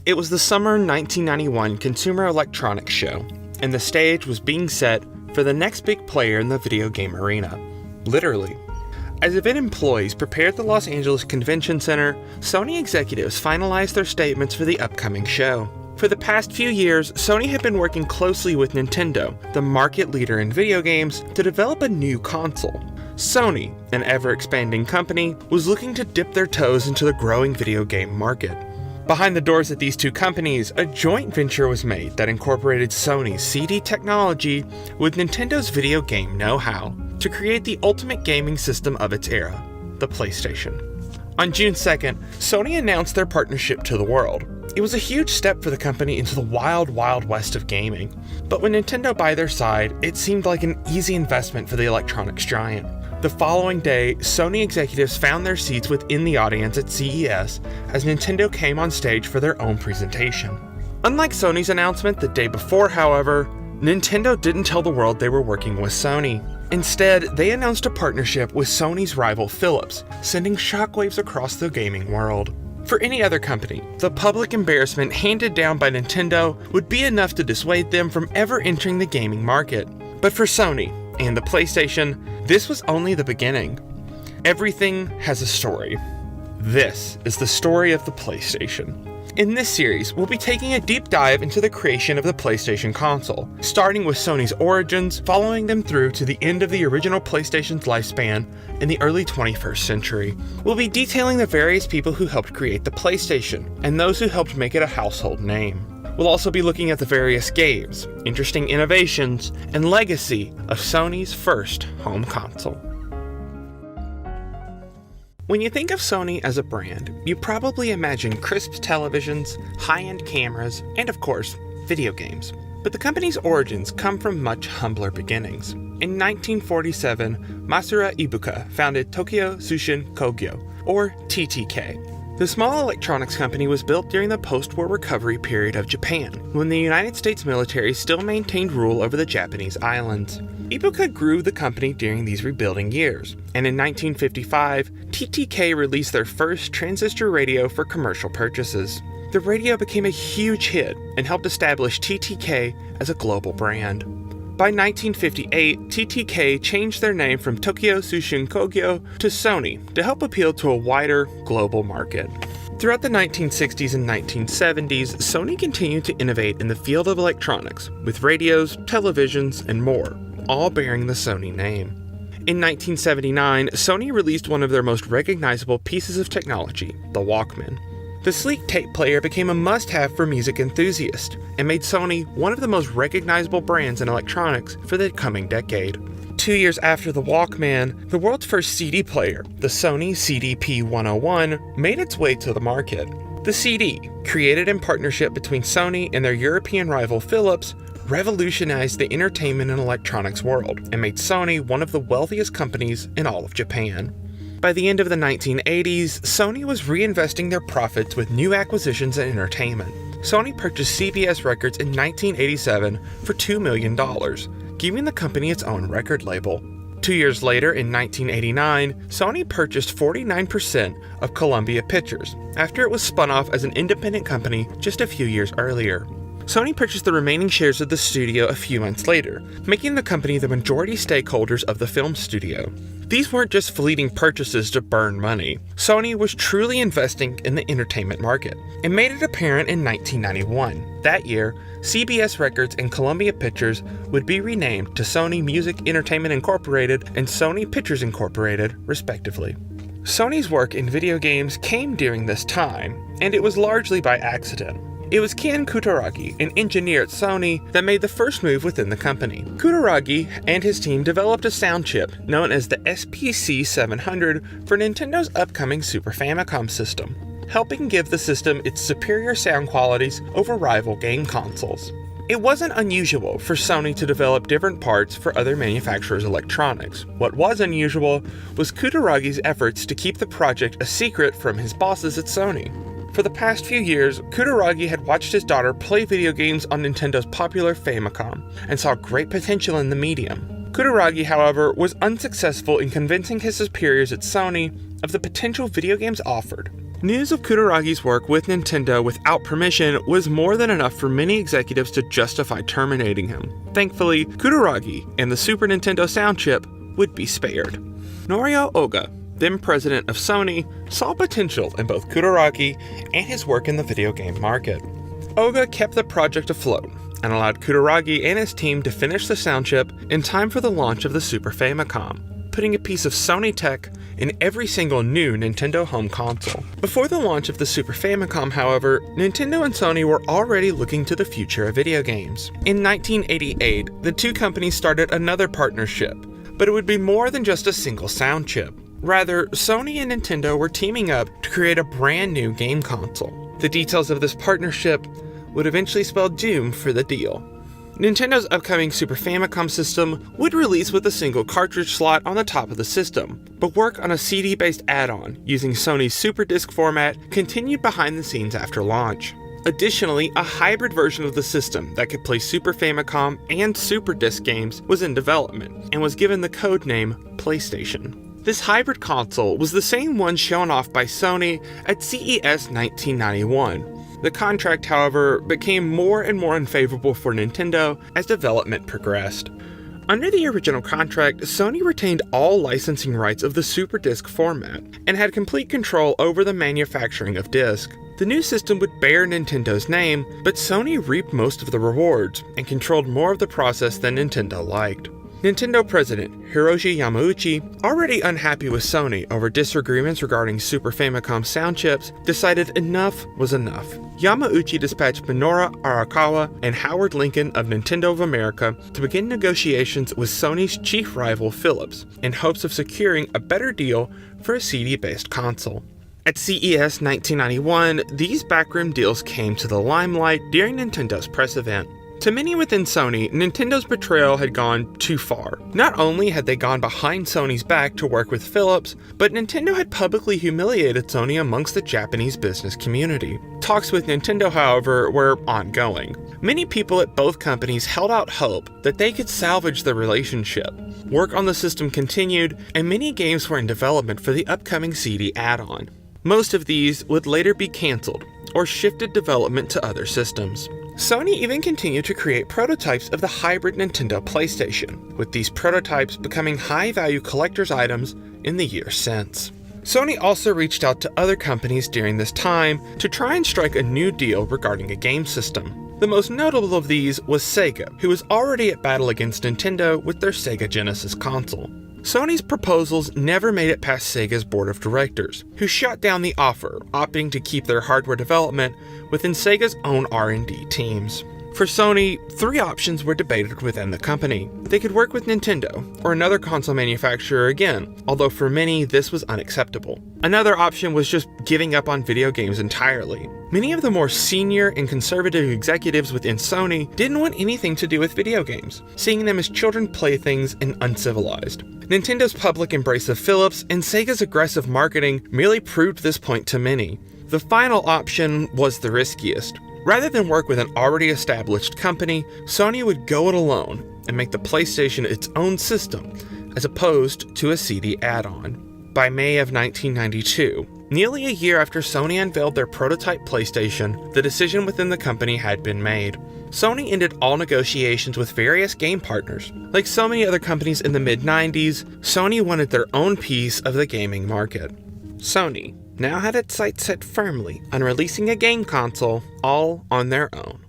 It was the summer 1991 Consumer Electronics Show, and the stage was being set for the next big player in the video game arena. Literally. As event employees prepared the Los Angeles Convention Center, Sony executives finalized their statements for the upcoming show. For the past few years, Sony had been working closely with Nintendo, the market leader in video games, to develop a new console. Sony, an ever-expanding company, was looking to dip their toes into the growing video game market. Behind the doors at these two companies, a joint venture was made that incorporated Sony's CD technology with Nintendo's video game know-how to create the ultimate gaming system of its era, the PlayStation. On June 2nd, Sony announced their partnership to the world. It was a huge step for the company into the wild, wild west of gaming. But with Nintendo by their side, it seemed like an easy investment for the electronics giant. The following day, Sony executives found their seats within the audience at CES as Nintendo came on stage for their own presentation. Unlike Sony's announcement the day before, however, Nintendo didn't tell the world they were working with Sony. Instead, they announced a partnership with Sony's rival Philips, sending shockwaves across the gaming world. For any other company, the public embarrassment handed down by Nintendo would be enough to dissuade them from ever entering the gaming market. But for Sony and the PlayStation, this was only the beginning. Everything has a story. This is the story of the PlayStation. In this series, we'll be taking a deep dive into the creation of the PlayStation console, starting with Sony's origins, following them through to the end of the original PlayStation's lifespan in the early 21st century. We'll be detailing the various people who helped create the PlayStation, and those who helped make it a household name. We'll also be looking at the various games, interesting innovations, and legacy of Sony's first home console. When you think of Sony as a brand, you probably imagine crisp televisions, high-end cameras, and of course, video games. But the company's origins come from much humbler beginnings. In 1947, Masaru Ibuka founded Tokyo Tsushin Kogyo, or TTK. The small electronics company was built during the post-war recovery period of Japan, when the United States military still maintained rule over the Japanese islands. Ibuka grew the company during these rebuilding years, and in 1955, TTK released their first transistor radio for commercial purchases. The radio became a huge hit and helped establish TTK as a global brand. By 1958, TTK changed their name from Tokyo Tsushin Kogyo to Sony to help appeal to a wider global market. Throughout the 1960s and 1970s, Sony continued to innovate in the field of electronics, with radios, televisions, and more, all bearing the Sony name. In 1979, Sony released one of their most recognizable pieces of technology, the Walkman. The sleek tape player became a must-have for music enthusiasts, and made Sony one of the most recognizable brands in electronics for the coming decade. 2 years after the Walkman, the world's first CD player, the Sony CDP-101, made its way to the market. The CD, created in partnership between Sony and their European rival Philips, revolutionized the entertainment and electronics world, and made Sony one of the wealthiest companies in all of Japan. By the end of the 1980s, Sony was reinvesting their profits with new acquisitions and entertainment. Sony purchased CBS Records in 1987 for $2 million, giving the company its own record label. 2 years later, in 1989, Sony purchased 49% of Columbia Pictures, after it was spun off as an independent company just a few years earlier. Sony purchased the remaining shares of the studio a few months later, making the company the majority stakeholders of the film studio. These weren't just fleeting purchases to burn money. Sony was truly investing in the entertainment market, and made it apparent in 1991. That year, CBS Records and Columbia Pictures would be renamed to Sony Music Entertainment Incorporated and Sony Pictures Incorporated, respectively. Sony's work in video games came during this time, and it was largely by accident. It was Ken Kutaragi, an engineer at Sony, that made the first move within the company. Kutaragi and his team developed a sound chip known as the SPC700 for Nintendo's upcoming Super Famicom system, helping give the system its superior sound qualities over rival game consoles. It wasn't unusual for Sony to develop different parts for other manufacturers' electronics. What was unusual was Kutaragi's efforts to keep the project a secret from his bosses at Sony. For the past few years, Kutaragi had watched his daughter play video games on Nintendo's popular Famicom, and saw great potential in the medium. Kutaragi, however, was unsuccessful in convincing his superiors at Sony of the potential video games offered. News of Kutaragi's work with Nintendo without permission was more than enough for many executives to justify terminating him. Thankfully, Kutaragi and the Super Nintendo sound chip would be spared. Norio Oga, then president of Sony, saw potential in both Kutaragi and his work in the video game market. Oga kept the project afloat and allowed Kutaragi and his team to finish the sound chip in time for the launch of the Super Famicom, putting a piece of Sony tech in every single new Nintendo home console. Before the launch of the Super Famicom, however, Nintendo and Sony were already looking to the future of video games. In 1988, the two companies started another partnership, but it would be more than just a single sound chip. Rather, Sony and Nintendo were teaming up to create a brand new game console. The details of this partnership would eventually spell doom for the deal. Nintendo's upcoming Super Famicom system would release with a single cartridge slot on the top of the system, but work on a CD-based add-on using Sony's Super Disc format continued behind the scenes after launch. Additionally, a hybrid version of the system that could play Super Famicom and Super Disc games was in development and was given the codename PlayStation. This hybrid console was the same one shown off by Sony at CES 1991. The contract, however, became more and more unfavorable for Nintendo as development progressed. Under the original contract, Sony retained all licensing rights of the Super Disc format and had complete control over the manufacturing of disc. The new system would bear Nintendo's name, but Sony reaped most of the rewards and controlled more of the process than Nintendo liked. Nintendo president Hiroshi Yamauchi, already unhappy with Sony over disagreements regarding Super Famicom sound chips, decided enough was enough. Yamauchi dispatched Minoru Arakawa and Howard Lincoln of Nintendo of America to begin negotiations with Sony's chief rival Philips in hopes of securing a better deal for a CD-based console. At CES 1991, these backroom deals came to the limelight during Nintendo's press event. To many within Sony, Nintendo's betrayal had gone too far. Not only had they gone behind Sony's back to work with Philips, but Nintendo had publicly humiliated Sony amongst the Japanese business community. Talks with Nintendo, however, were ongoing. Many people at both companies held out hope that they could salvage the relationship. Work on the system continued, and many games were in development for the upcoming CD add-on. Most of these would later be cancelled or shifted development to other systems. Sony even continued to create prototypes of the hybrid Nintendo PlayStation, with these prototypes becoming high-value collector's items in the years since. Sony also reached out to other companies during this time to try and strike a new deal regarding a game system. The most notable of these was Sega, who was already at battle against Nintendo with their Sega Genesis console. Sony's proposals never made it past Sega's board of directors, who shut down the offer, opting to keep their hardware development within Sega's own R&D teams. For Sony, three options were debated within the company. They could work with Nintendo, or another console manufacturer again, although for many this was unacceptable. Another option was just giving up on video games entirely. Many of the more senior and conservative executives within Sony didn't want anything to do with video games, seeing them as children's playthings and uncivilized. Nintendo's public embrace of Philips and Sega's aggressive marketing merely proved this point to many. The final option was the riskiest. Rather than work with an already established company, Sony would go it alone and make the PlayStation its own system, as opposed to a CD add-on. By May of 1992, nearly a year after Sony unveiled their prototype PlayStation, the decision within the company had been made. Sony ended all negotiations with various game partners. Like so many other companies in the mid-90s, Sony wanted their own piece of the gaming market. Sony now had its sights set firmly on releasing a game console all on their own.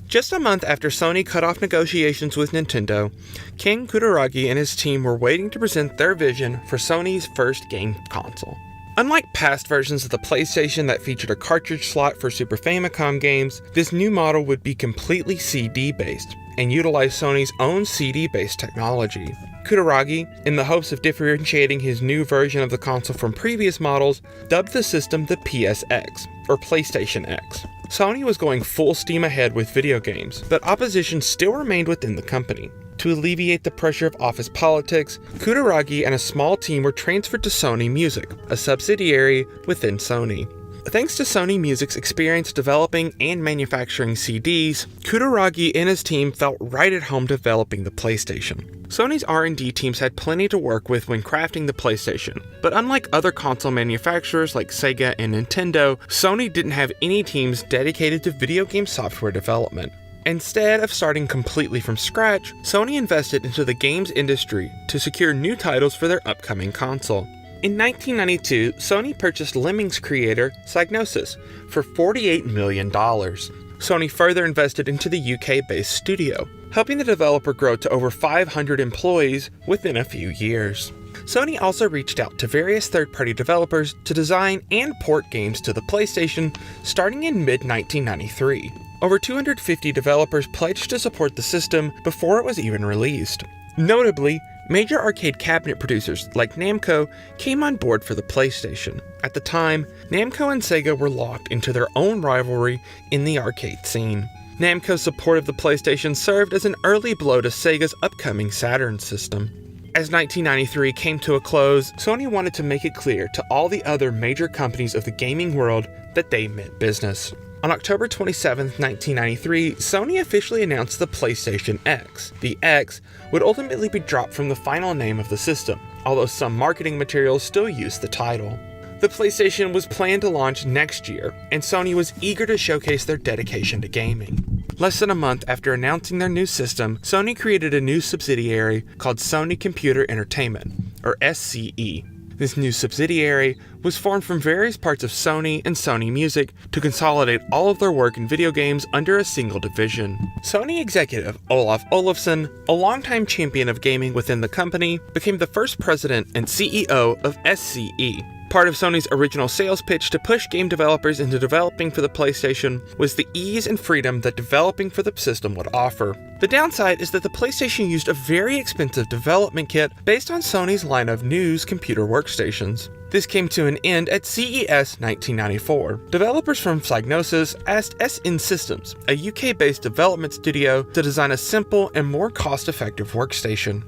Just a month after Sony cut off negotiations with Nintendo, Ken Kutaragi and his team were waiting to present their vision for Sony's first game console. Unlike past versions of the PlayStation that featured a cartridge slot for Super Famicom games, this new model would be completely CD-based and utilize Sony's own CD-based technology. Kutaragi, in the hopes of differentiating his new version of the console from previous models, dubbed the system the PSX, or PlayStation X. Sony was going full steam ahead with video games, but opposition still remained within the company. To alleviate the pressure of office politics, Kutaragi and a small team were transferred to Sony Music, a subsidiary within Sony. Thanks to Sony Music's experience developing and manufacturing CDs, Kutaragi and his team felt right at home developing the PlayStation. Sony's R&D teams had plenty to work with when crafting the PlayStation, but unlike other console manufacturers like Sega and Nintendo, Sony didn't have any teams dedicated to video game software development. Instead of starting completely from scratch, Sony invested into the games industry to secure new titles for their upcoming console. In 1992, Sony purchased Lemmings creator Psygnosis for $48 million. Sony further invested into the UK-based studio, helping the developer grow to over 500 employees within a few years. Sony also reached out to various third-party developers to design and port games to the PlayStation starting in mid-1993. Over 250 developers pledged to support the system before it was even released. Notably, major arcade cabinet producers like Namco came on board for the PlayStation. At the time, Namco and Sega were locked into their own rivalry in the arcade scene. Namco's support of the PlayStation served as an early blow to Sega's upcoming Saturn system. As 1993 came to a close, Sony wanted to make it clear to all the other major companies of the gaming world that they meant business. On October 27, 1993, Sony officially announced the PlayStation X. The X would ultimately be dropped from the final name of the system, although some marketing materials still used the title. The PlayStation was planned to launch next year, and Sony was eager to showcase their dedication to gaming. Less than a month after announcing their new system, Sony created a new subsidiary called Sony Computer Entertainment, or SCE. This new subsidiary was formed from various parts of Sony and Sony Music to consolidate all of their work in video games under a single division. Sony executive Olaf Olofsson, a longtime champion of gaming within the company, became the first president and CEO of SCE. Part of Sony's original sales pitch to push game developers into developing for the PlayStation was the ease and freedom that developing for the system would offer. The downside is that the PlayStation used a very expensive development kit based on Sony's line of News computer workstations. This came to an end at CES 1994. Developers from Psygnosis asked SN Systems, a UK-based development studio, to design a simple and more cost-effective workstation.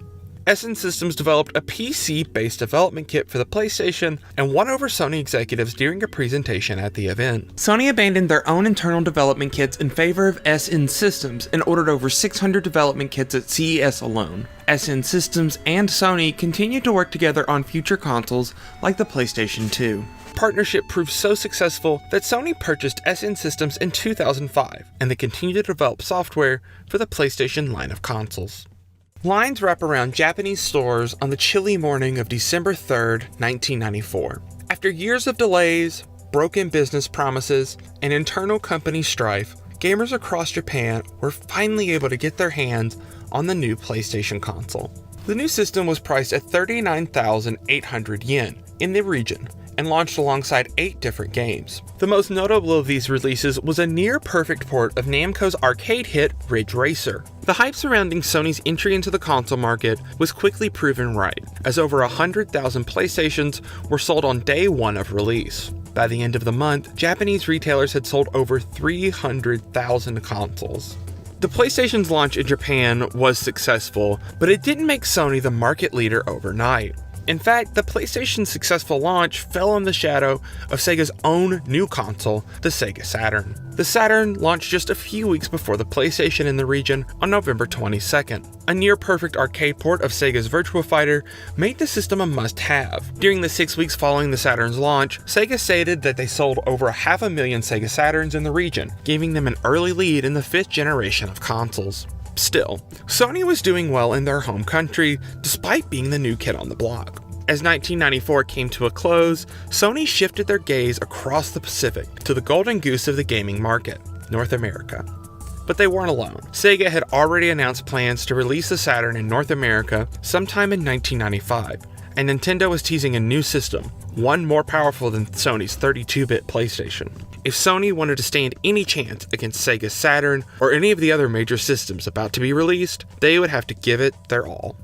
SN Systems developed a PC-based development kit for the PlayStation and won over Sony executives during a presentation at the event. Sony abandoned their own internal development kits in favor of SN Systems and ordered over 600 development kits at CES alone. SN Systems and Sony continued to work together on future consoles like the PlayStation 2. Partnership proved so successful that Sony purchased SN Systems in 2005, and they continued to develop software for the PlayStation line of consoles. Lines wrap around Japanese stores on the chilly morning of December 3rd, 1994. After years of delays, broken business promises, and internal company strife, gamers across Japan were finally able to get their hands on the new PlayStation console. The new system was priced at 39,800 yen in the region and launched alongside 8 different games. The most notable of these releases was a near-perfect port of Namco's arcade hit Ridge Racer. The hype surrounding Sony's entry into the console market was quickly proven right, as over 100,000 PlayStations were sold on day one of release. By the end of the month, Japanese retailers had sold over 300,000 consoles. The PlayStation's launch in Japan was successful, but it didn't make Sony the market leader overnight. In fact, the PlayStation's successful launch fell in the shadow of Sega's own new console, the Sega Saturn. The Saturn launched just a few weeks before the PlayStation in the region on November 22nd. A near-perfect arcade port of Sega's Virtua Fighter made the system a must-have. During the 6 weeks following the Saturn's launch, Sega stated that they sold over 500,000 Sega Saturns in the region, giving them an early lead in the 5th generation of consoles. Still, Sony was doing well in their home country, despite being the new kid on the block. As 1994 came to a close, Sony shifted their gaze across the Pacific to the golden goose of the gaming market, North America. But they weren't alone. Sega had already announced plans to release the Saturn in North America sometime in 1995, and Nintendo was teasing a new system, one more powerful than Sony's 32-bit PlayStation. If Sony wanted to stand any chance against Sega's Saturn or any of the other major systems about to be released, they would have to give it their all.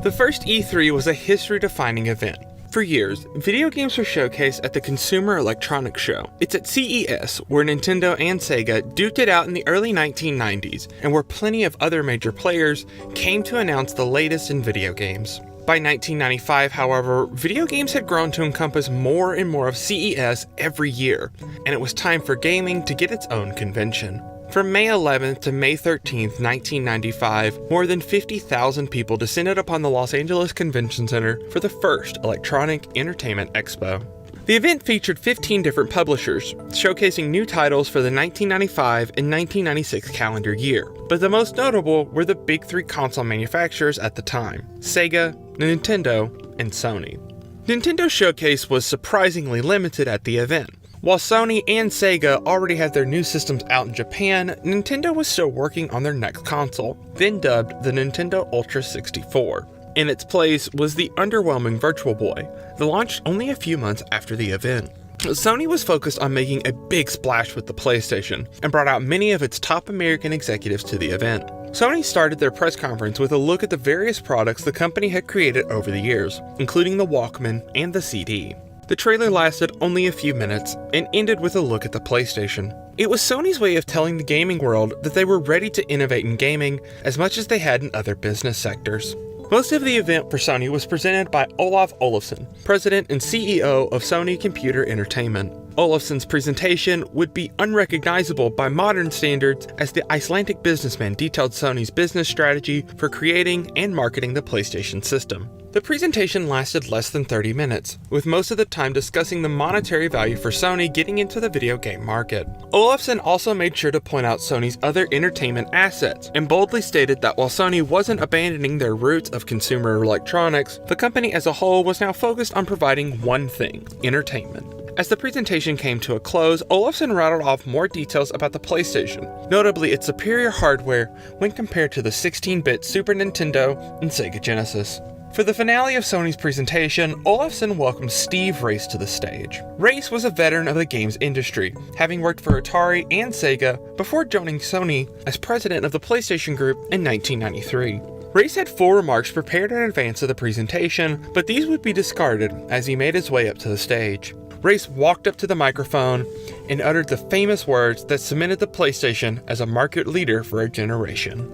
The first E3 was a history-defining event. For years, video games were showcased at the Consumer Electronics Show. It's at CES, where Nintendo and Sega duked it out in the early 1990s, and where plenty of other major players came to announce the latest in video games. By 1995, however, video games had grown to encompass more and more of CES every year, and it was time for gaming to get its own convention. From May 11th to May 13th, 1995, more than 50,000 people descended upon the Los Angeles Convention Center for the first Electronic Entertainment Expo. The event featured 15 different publishers, showcasing new titles for the 1995 and 1996 calendar year, but the most notable were the big three console manufacturers at the time: Sega, Nintendo, and Sony. Nintendo's showcase was surprisingly limited at the event. While Sony and Sega already had their new systems out in Japan, Nintendo was still working on their next console, then dubbed the Nintendo Ultra 64. In its place was the underwhelming Virtual Boy, that launched only a few months after the event. Sony was focused on making a big splash with the PlayStation, and brought out many of its top American executives to the event. Sony started their press conference with a look at the various products the company had created over the years, including the Walkman and the CD. The trailer lasted only a few minutes, and ended with a look at the PlayStation. It was Sony's way of telling the gaming world that they were ready to innovate in gaming as much as they had in other business sectors. Most of the event for Sony was presented by Olof Olofsson, President and CEO of Sony Computer Entertainment. Olofsson's presentation would be unrecognizable by modern standards, as the Icelandic businessman detailed Sony's business strategy for creating and marketing the PlayStation system. The presentation lasted less than 30 minutes, with most of the time discussing the monetary value for Sony getting into the video game market. Olofsson also made sure to point out Sony's other entertainment assets, and boldly stated that while Sony wasn't abandoning their roots of consumer electronics, the company as a whole was now focused on providing one thing: entertainment. As the presentation came to a close, Olofsson rattled off more details about the PlayStation, notably its superior hardware when compared to the 16-bit Super Nintendo and Sega Genesis. For the finale of Sony's presentation, Olofsson welcomed Steve Race to the stage. Race was a veteran of the games industry, having worked for Atari and Sega before joining Sony as president of the PlayStation Group in 1993. Race had 4 remarks prepared in advance of the presentation, but these would be discarded as he made his way up to the stage. Race walked up to the microphone and uttered the famous words that cemented the PlayStation as a market leader for a generation.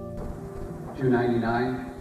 $299.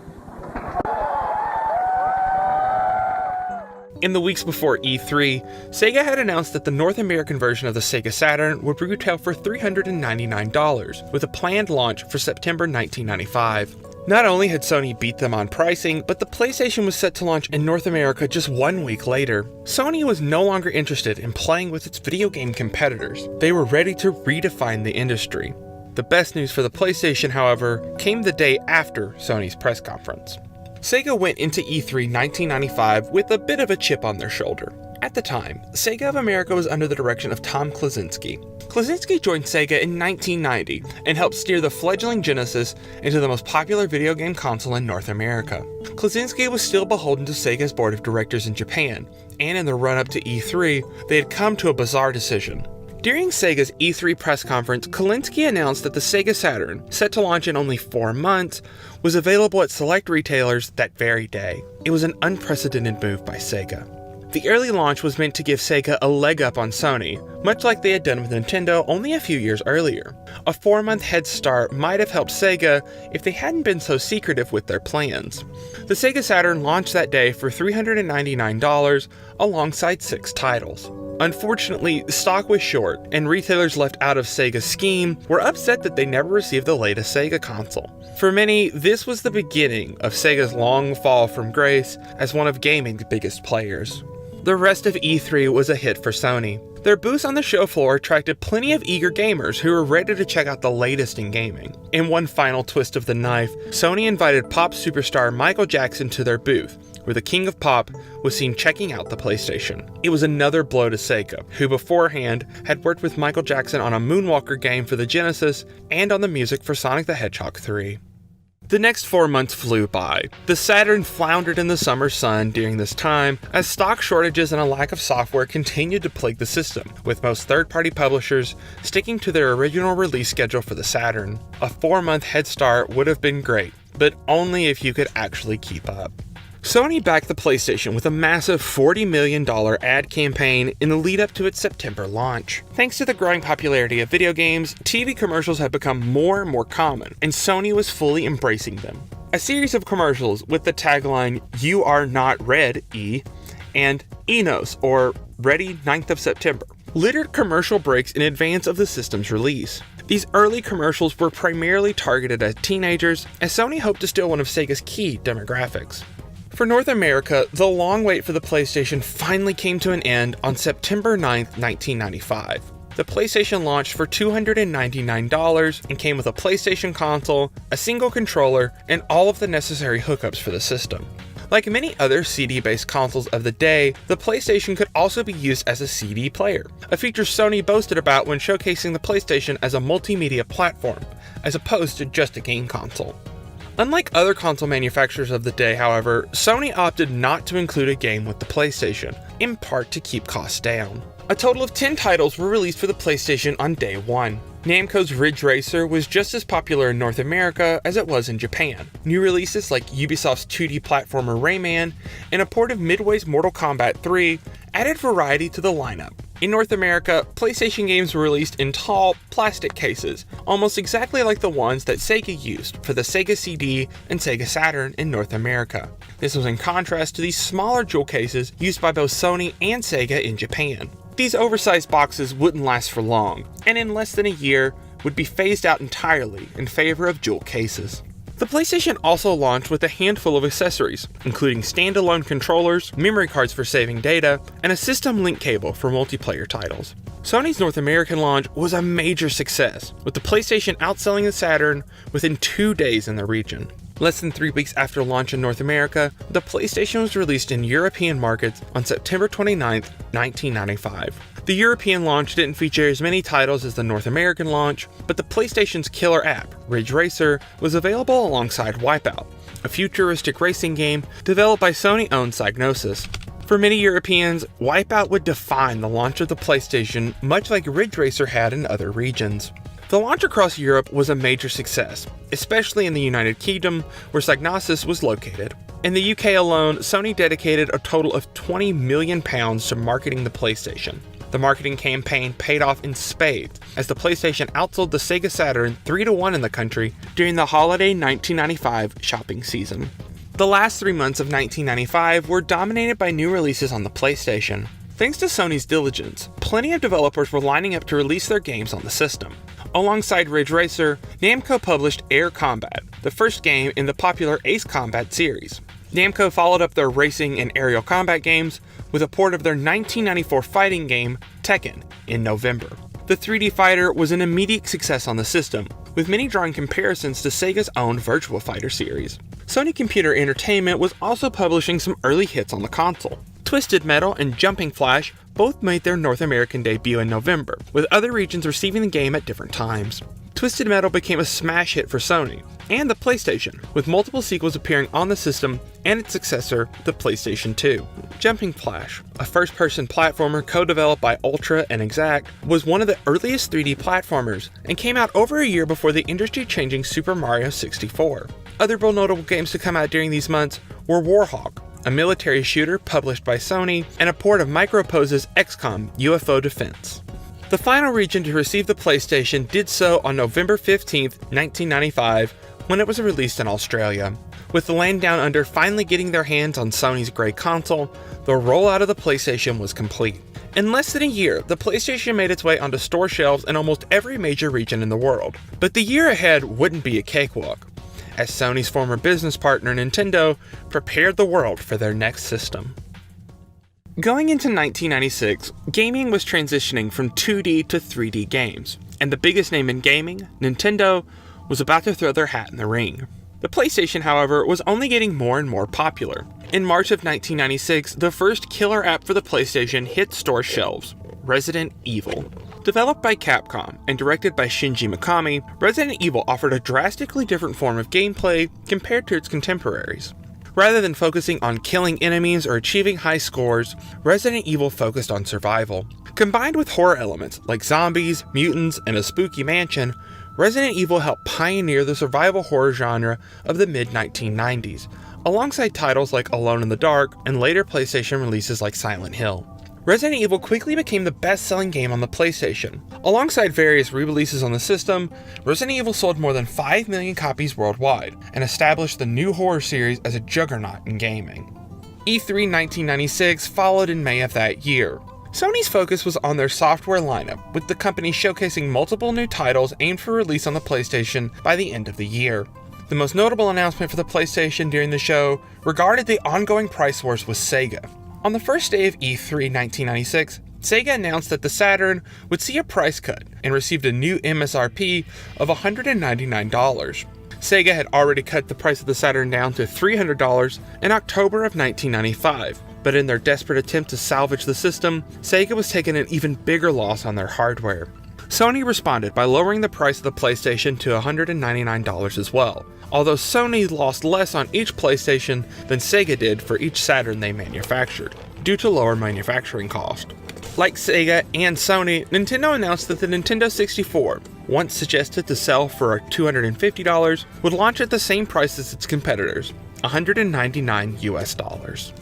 In the weeks before E3, Sega had announced that the North American version of the Sega Saturn would retail for $399, with a planned launch for September 1995. Not only had Sony beat them on pricing, but the PlayStation was set to launch in North America just 1 week later. Sony was no longer interested in playing with its video game competitors. They were ready to redefine the industry. The best news for the PlayStation, however, came the day after Sony's press conference. Sega went into E3 1995 with a bit of a chip on their shoulder. At the time, Sega of America was under the direction of Tom Klaczynski. Klaczynski joined Sega in 1990 and helped steer the fledgling Genesis into the most popular video game console in North America. Klaczynski was still beholden to Sega's board of directors in Japan, and in the run-up to E3, they had come to a bizarre decision. During Sega's E3 press conference, Klaczynski announced that the Sega Saturn, set to launch in only 4 months, was available at select retailers that very day. It was an unprecedented move by Sega. The early launch was meant to give Sega a leg up on Sony, much like they had done with Nintendo only a few years earlier. A 4-month head start might have helped Sega if they hadn't been so secretive with their plans. The Sega Saturn launched that day for $399 alongside 6 titles. Unfortunately, stock was short, and retailers left out of Sega's scheme were upset that they never received the latest Sega console. For many, this was the beginning of Sega's long fall from grace as one of gaming's biggest players. The rest of E3 was a hit for Sony. Their booths on the show floor attracted plenty of eager gamers who were ready to check out the latest in gaming. In one final twist of the knife, Sony invited pop superstar Michael Jackson to their booth, where the king of pop was seen checking out the PlayStation. It was another blow to Sega, who beforehand had worked with Michael Jackson on a Moonwalker game for the Genesis and on the music for Sonic the Hedgehog 3. The next 4 months flew by. The Saturn floundered in the summer sun during this time, as stock shortages and a lack of software continued to plague the system, with most third-party publishers sticking to their original release schedule for the Saturn. A 4-month head start would have been great, but only if you could actually keep up. Sony backed the PlayStation with a massive $40 million ad campaign in the lead up to its September launch. Thanks to the growing popularity of video games, TV commercials have become more and more common, and Sony was fully embracing them. A series of commercials with the tagline, "You are not red, E," and "Enos," or "Ready 9th of September," littered commercial breaks in advance of the system's release. These early commercials were primarily targeted at teenagers, as Sony hoped to steal one of Sega's key demographics. For North America, the long wait for the PlayStation finally came to an end on September 9, 1995. The PlayStation launched for $299 and came with a PlayStation console, a single controller, and all of the necessary hookups for the system. Like many other CD-based consoles of the day, the PlayStation could also be used as a CD player, a feature Sony boasted about when showcasing the PlayStation as a multimedia platform, as opposed to just a game console. Unlike other console manufacturers of the day, however, Sony opted not to include a game with the PlayStation, in part to keep costs down. A total of 10 titles were released for the PlayStation on day one. Namco's Ridge Racer was just as popular in North America as it was in Japan. New releases like Ubisoft's 2D platformer Rayman and a port of Midway's Mortal Kombat 3 added variety to the lineup. In North America, PlayStation games were released in tall, plastic cases, almost exactly like the ones that Sega used for the Sega CD and Sega Saturn in North America. This was in contrast to these smaller jewel cases used by both Sony and Sega in Japan. These oversized boxes wouldn't last for long, and in less than a year would be phased out entirely in favor of jewel cases. The PlayStation also launched with a handful of accessories, including standalone controllers, memory cards for saving data, and a system link cable for multiplayer titles. Sony's North American launch was a major success, with the PlayStation outselling the Saturn within 2 days in the region. Less than 3 weeks after launch in North America, the PlayStation was released in European markets on September 29, 1995. The European launch didn't feature as many titles as the North American launch, but the PlayStation's killer app, Ridge Racer, was available alongside Wipeout, a futuristic racing game developed by Sony-owned Psygnosis. For many Europeans, Wipeout would define the launch of the PlayStation, much like Ridge Racer had in other regions. The launch across Europe was a major success, especially in the United Kingdom, where Psygnosis was located. In the UK alone, Sony dedicated a total of £20 million to marketing the PlayStation. The marketing campaign paid off in spades, as the PlayStation outsold the Sega Saturn 3-1 in the country during the holiday 1995 shopping season. The last 3 months of 1995 were dominated by new releases on the PlayStation. Thanks to Sony's diligence, plenty of developers were lining up to release their games on the system. Alongside Ridge Racer, Namco published Air Combat, the first game in the popular Ace Combat series. Namco followed up their racing and aerial combat games with a port of their 1994 fighting game, Tekken, in November. The 3D fighter was an immediate success on the system, with many drawing comparisons to Sega's own Virtua Fighter series. Sony Computer Entertainment was also publishing some early hits on the console. Twisted Metal and Jumping Flash both made their North American debut in November, with other regions receiving the game at different times. Twisted Metal became a smash hit for Sony and the PlayStation, with multiple sequels appearing on the system and its successor, the PlayStation 2. Jumping Flash, a first-person platformer co-developed by Ultra and Exact, was one of the earliest 3D platformers and came out over a year before the industry-changing Super Mario 64. Other notable games to come out during these months were Warhawk, a military shooter published by Sony, and a port of Micropose's XCOM UFO Defense. The final region to receive the PlayStation did so on November 15, 1995, when it was released in Australia. With the land down under finally getting their hands on Sony's great console, the rollout of the PlayStation was complete. In less than a year, the PlayStation made its way onto store shelves in almost every major region in the world. But the year ahead wouldn't be a cakewalk, as Sony's former business partner Nintendo prepared the world for their next system. Going into 1996, gaming was transitioning from 2D to 3D games, and the biggest name in gaming, Nintendo, was about to throw their hat in the ring. The PlayStation, however, was only getting more and more popular. In March of 1996, the first killer app for the PlayStation hit store shelves, Resident Evil. Developed by Capcom and directed by Shinji Mikami, Resident Evil offered a drastically different form of gameplay compared to its contemporaries. Rather than focusing on killing enemies or achieving high scores, Resident Evil focused on survival. Combined with horror elements like zombies, mutants, and a spooky mansion, Resident Evil helped pioneer the survival horror genre of the mid-1990s, alongside titles like Alone in the Dark and later PlayStation releases like Silent Hill. Resident Evil quickly became the best-selling game on the PlayStation. Alongside various re-releases on the system, Resident Evil sold more than 5 million copies worldwide and established the new horror series as a juggernaut in gaming. E3 1996 followed in May of that year. Sony's focus was on their software lineup, with the company showcasing multiple new titles aimed for release on the PlayStation by the end of the year. The most notable announcement for the PlayStation during the show regarded the ongoing price wars with Sega. On the first day of E3 1996, Sega announced that the Saturn would see a price cut and received a new MSRP of $199. Sega had already cut the price of the Saturn down to $300 in October of 1995, but in their desperate attempt to salvage the system, Sega was taking an even bigger loss on their hardware. Sony responded by lowering the price of the PlayStation to $199 as well, although Sony lost less on each PlayStation than Sega did for each Saturn they manufactured, due to lower manufacturing cost. Like Sega and Sony, Nintendo announced that the Nintendo 64, once suggested to sell for $250, would launch at the same price as its competitors, $199 US.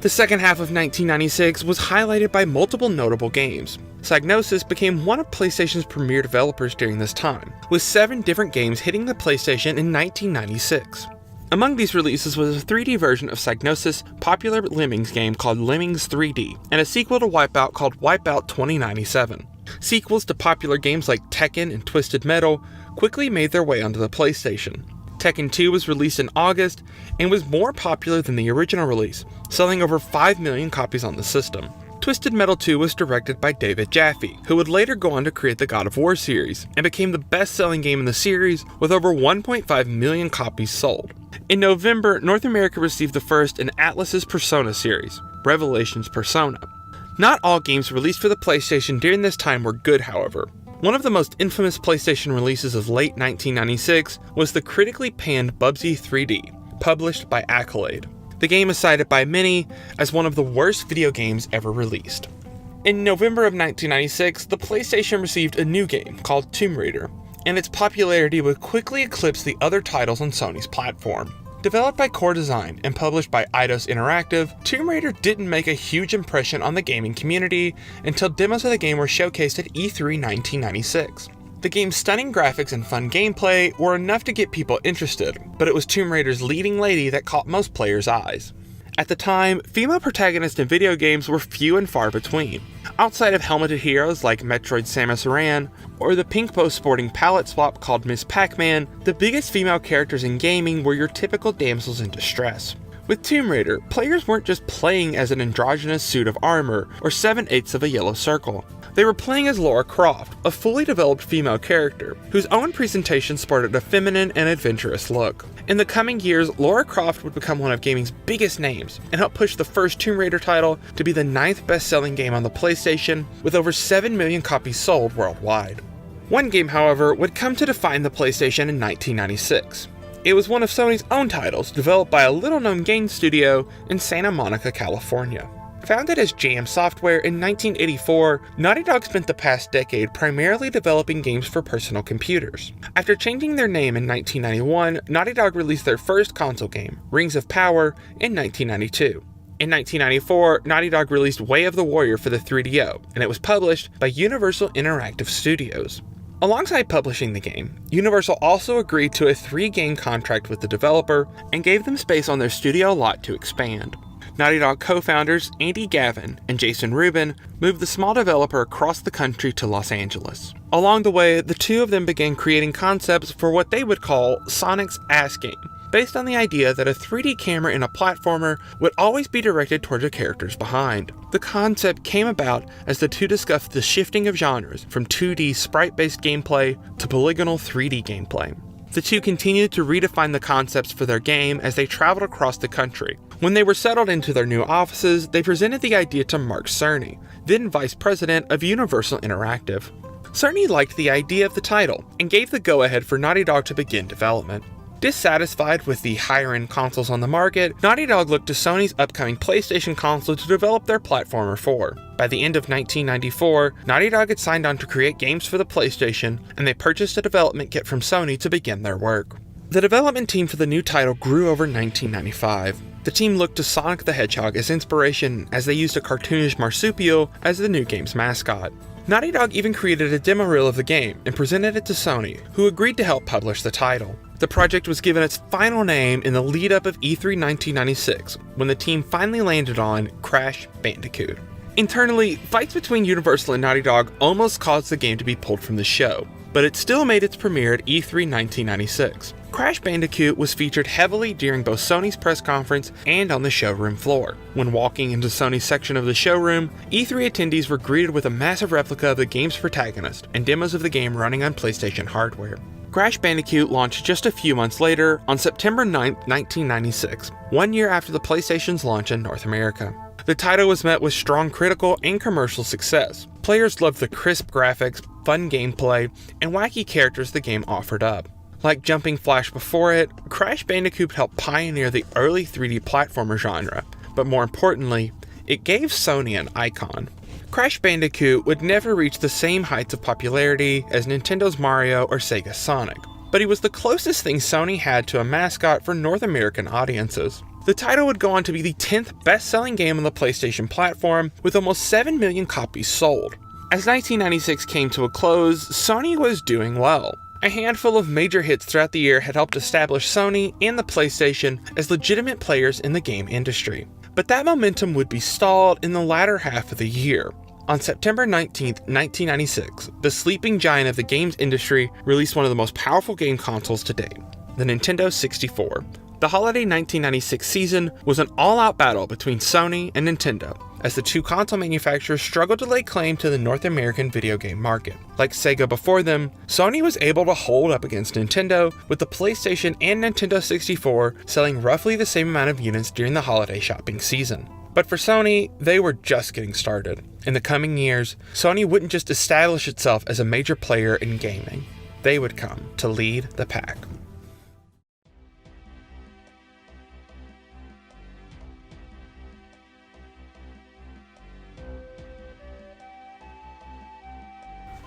The second half of 1996 was highlighted by multiple notable games. Psygnosis became one of PlayStation's premier developers during this time, with 7 different games hitting the PlayStation in 1996. Among these releases was a 3D version of Psygnosis' popular Lemmings game called Lemmings 3D, and a sequel to Wipeout called Wipeout 2097. Sequels to popular games like Tekken and Twisted Metal quickly made their way onto the PlayStation. Tekken 2 was released in August and was more popular than the original release, selling over 5 million copies on the system. Twisted Metal 2 was directed by David Jaffe, who would later go on to create the God of War series, and became the best-selling game in the series with over 1.5 million copies sold. In November, North America received the first in Atlus's Persona series, Revelations Persona. Not all games released for the PlayStation during this time were good, however. One of the most infamous PlayStation releases of late 1996 was the critically panned Bubsy 3D, published by Accolade. The game is cited by many as one of the worst video games ever released. In November of 1996, the PlayStation received a new game called Tomb Raider, and its popularity would quickly eclipse the other titles on Sony's platform. Developed by Core Design and published by Eidos Interactive, Tomb Raider didn't make a huge impression on the gaming community until demos of the game were showcased at E3 1996. The game's stunning graphics and fun gameplay were enough to get people interested, but it was Tomb Raider's leading lady that caught most players' eyes. At the time, female protagonists in video games were few and far between. Outside of helmeted heroes like Metroid Samus Aran, or the pink bow sporting palette swap called Miss Pac-Man, the biggest female characters in gaming were your typical damsels in distress. With Tomb Raider, players weren't just playing as an androgynous suit of armor or 7/8 of a yellow circle. They were playing as Lara Croft, a fully developed female character, whose own presentation sported a feminine and adventurous look. In the coming years, Lara Croft would become one of gaming's biggest names, and help push the first Tomb Raider title to be the 9th best-selling game on the PlayStation, with over 7 million copies sold worldwide. One game, however, would come to define the PlayStation in 1996. It was one of Sony's own titles, developed by a little-known game studio in Santa Monica, California. Founded as Jam Software in 1984, Naughty Dog spent the past decade primarily developing games for personal computers. After changing their name in 1991, Naughty Dog released their first console game, Rings of Power, in 1992. In 1994, Naughty Dog released Way of the Warrior for the 3DO, and it was published by Universal Interactive Studios. Alongside publishing the game, Universal also agreed to a 3-game contract with the developer and gave them space on their studio lot to expand. Naughty Dog co-founders Andy Gavin and Jason Rubin moved the small developer across the country to Los Angeles. Along the way, the two of them began creating concepts for what they would call Sonic's Ass Game, based on the idea that a 3D camera in a platformer would always be directed towards the characters behind. The concept came about as the two discussed the shifting of genres from 2D sprite-based gameplay to polygonal 3D gameplay. The two continued to redefine the concepts for their game as they traveled across the country. When they were settled into their new offices, they presented the idea to Mark Cerny, then vice president of Universal Interactive. Cerny liked the idea of the title and gave the go-ahead for Naughty Dog to begin development. Dissatisfied with the higher-end consoles on the market, Naughty Dog looked to Sony's upcoming PlayStation console to develop their platformer for. By the end of 1994, Naughty Dog had signed on to create games for the PlayStation, and they purchased a development kit from Sony to begin their work. The development team for the new title grew over 1995. The team looked to Sonic the Hedgehog as inspiration, as they used a cartoonish marsupial as the new game's mascot. Naughty Dog even created a demo reel of the game and presented it to Sony, who agreed to help publish the title. The project was given its final name in the lead-up of E3 1996, when the team finally landed on Crash Bandicoot. Internally, fights between Universal and Naughty Dog almost caused the game to be pulled from the show, but it still made its premiere at E3 1996. Crash Bandicoot was featured heavily during both Sony's press conference and on the showroom floor. When walking into Sony's section of the showroom, E3 attendees were greeted with a massive replica of the game's protagonist and demos of the game running on PlayStation hardware. Crash Bandicoot launched just a few months later on September 9, 1996, 1 year after the PlayStation's launch in North America. The title was met with strong critical and commercial success. Players loved the crisp graphics, fun gameplay, and wacky characters the game offered up. Like Jumping Flash before it, Crash Bandicoot helped pioneer the early 3D platformer genre, but more importantly, it gave Sony an icon. Crash Bandicoot would never reach the same heights of popularity as Nintendo's Mario or Sega's Sonic, but he was the closest thing Sony had to a mascot for North American audiences. The title would go on to be the 10th best-selling game on the PlayStation platform, with almost 7 million copies sold. As 1996 came to a close, Sony was doing well. A handful of major hits throughout the year had helped establish Sony and the PlayStation as legitimate players in the game industry. But that momentum would be stalled in the latter half of the year. On September 19, 1996, the sleeping giant of the games industry released one of the most powerful game consoles to date, the Nintendo 64. The holiday 1996 season was an all-out battle between Sony and Nintendo, as the two console manufacturers struggled to lay claim to the North American video game market. Like Sega before them, Sony was able to hold up against Nintendo, with the PlayStation and Nintendo 64 selling roughly the same amount of units during the holiday shopping season. But for Sony, they were just getting started. In the coming years, Sony wouldn't just establish itself as a major player in gaming. They would come to lead the pack.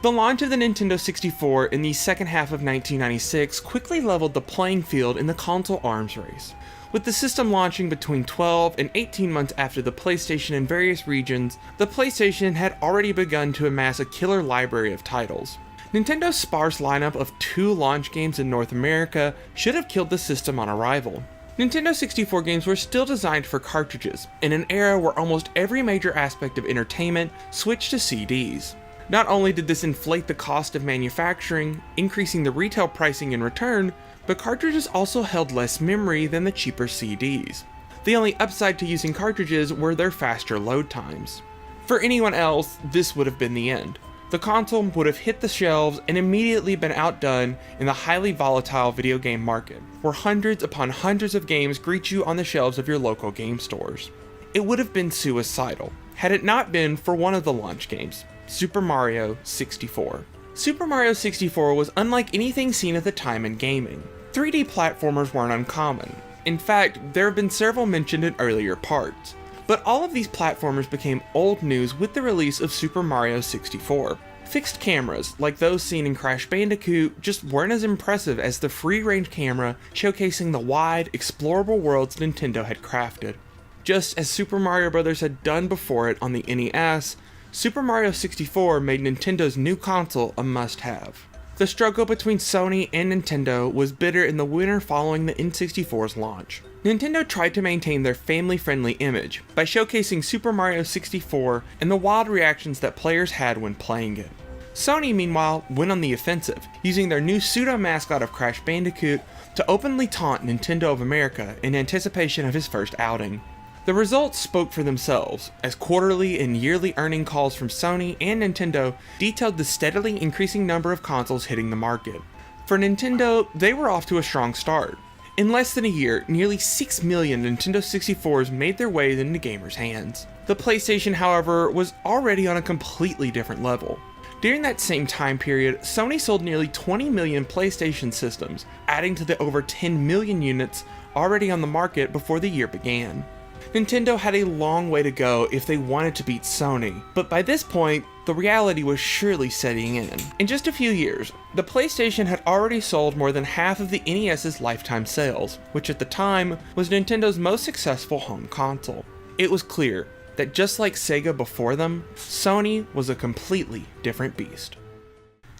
The launch of the Nintendo 64 in the second half of 1996 quickly leveled the playing field in the console arms race. With the system launching between 12 and 18 months after the PlayStation in various regions, the PlayStation had already begun to amass a killer library of titles. Nintendo's sparse lineup of 2 launch games in North America should have killed the system on arrival. Nintendo 64 games were still designed for cartridges, in an era where almost every major aspect of entertainment switched to CDs. Not only did this inflate the cost of manufacturing, increasing the retail pricing in return, but cartridges also held less memory than the cheaper CDs. The only upside to using cartridges were their faster load times. For anyone else, this would have been the end. The console would have hit the shelves and immediately been outdone in the highly volatile video game market, where hundreds upon hundreds of games greet you on the shelves of your local game stores. It would have been suicidal, had it not been for one of the launch games, Super Mario 64. Super Mario 64 was unlike anything seen at the time in gaming. 3D platformers weren't uncommon. In fact, there have been several mentioned in earlier parts. But all of these platformers became old news with the release of Super Mario 64. Fixed cameras, like those seen in Crash Bandicoot, just weren't as impressive as the free-range camera showcasing the wide, explorable worlds Nintendo had crafted. Just as Super Mario Bros. Had done before it on the NES, Super Mario 64 made Nintendo's new console a must-have. The struggle between Sony and Nintendo was bitter in the winter following the N64's launch. Nintendo tried to maintain their family-friendly image by showcasing Super Mario 64 and the wild reactions that players had when playing it. Sony, meanwhile, went on the offensive, using their new pseudo-mascot of Crash Bandicoot to openly taunt Nintendo of America in anticipation of his first outing. The results spoke for themselves, as quarterly and yearly earning calls from Sony and Nintendo detailed the steadily increasing number of consoles hitting the market. For Nintendo, they were off to a strong start. In less than a year, nearly 6 million Nintendo 64s made their way into gamers' hands. The PlayStation, however, was already on a completely different level. During that same time period, Sony sold nearly 20 million PlayStation systems, adding to the over 10 million units already on the market before the year began. Nintendo had a long way to go if they wanted to beat Sony, but by this point, the reality was surely setting in. In just a few years, The PlayStation had already sold more than half of the NES's lifetime sales, which at the time was Nintendo's most successful home console. It was clear that just like Sega before them, Sony was a completely different beast.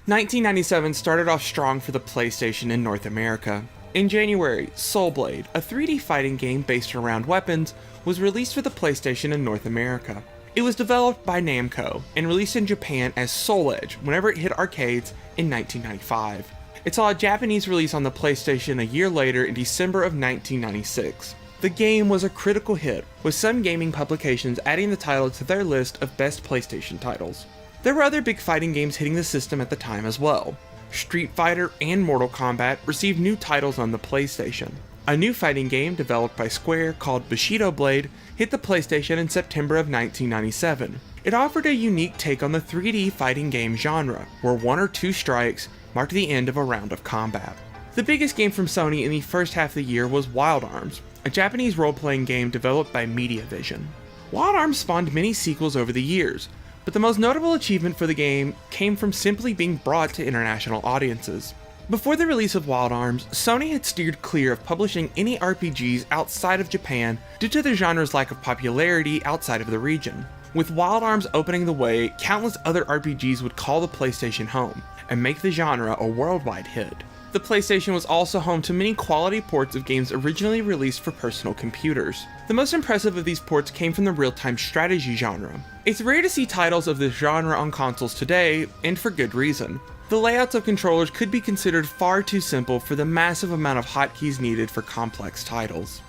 1997 started off strong for the PlayStation in North America. In January, Soul Blade, a 3D fighting game based around weapons, was released for the PlayStation in North America. It was developed by Namco and released in Japan as Soul Edge whenever it hit arcades in 1995. It saw a Japanese release on the PlayStation a year later in December of 1996. The game was a critical hit, with some gaming publications adding the title to their list of best PlayStation titles. There were other big fighting games hitting the system at the time as well. Street Fighter and Mortal Kombat received new titles on the PlayStation. A new fighting game developed by Square called Bushido Blade hit the PlayStation in September of 1997. It offered a unique take on the 3D fighting game genre, where one or two strikes marked the end of a round of combat. The biggest game from Sony in the first half of the year was Wild Arms, a Japanese role-playing game developed by Mediavision. Wild Arms spawned many sequels over the years, but the most notable achievement for the game came from simply being brought to international audiences. Before the release of Wild Arms, Sony had steered clear of publishing any RPGs outside of Japan due to the genre's lack of popularity outside of the region. With Wild Arms opening the way, countless other RPGs would call the PlayStation home and make the genre a worldwide hit. The PlayStation was also home to many quality ports of games originally released for personal computers. The most impressive of these ports came from the real-time strategy genre. It's rare to see titles of this genre on consoles today, and for good reason. The layouts of controllers could be considered far too simple for the massive amount of hotkeys needed for complex titles.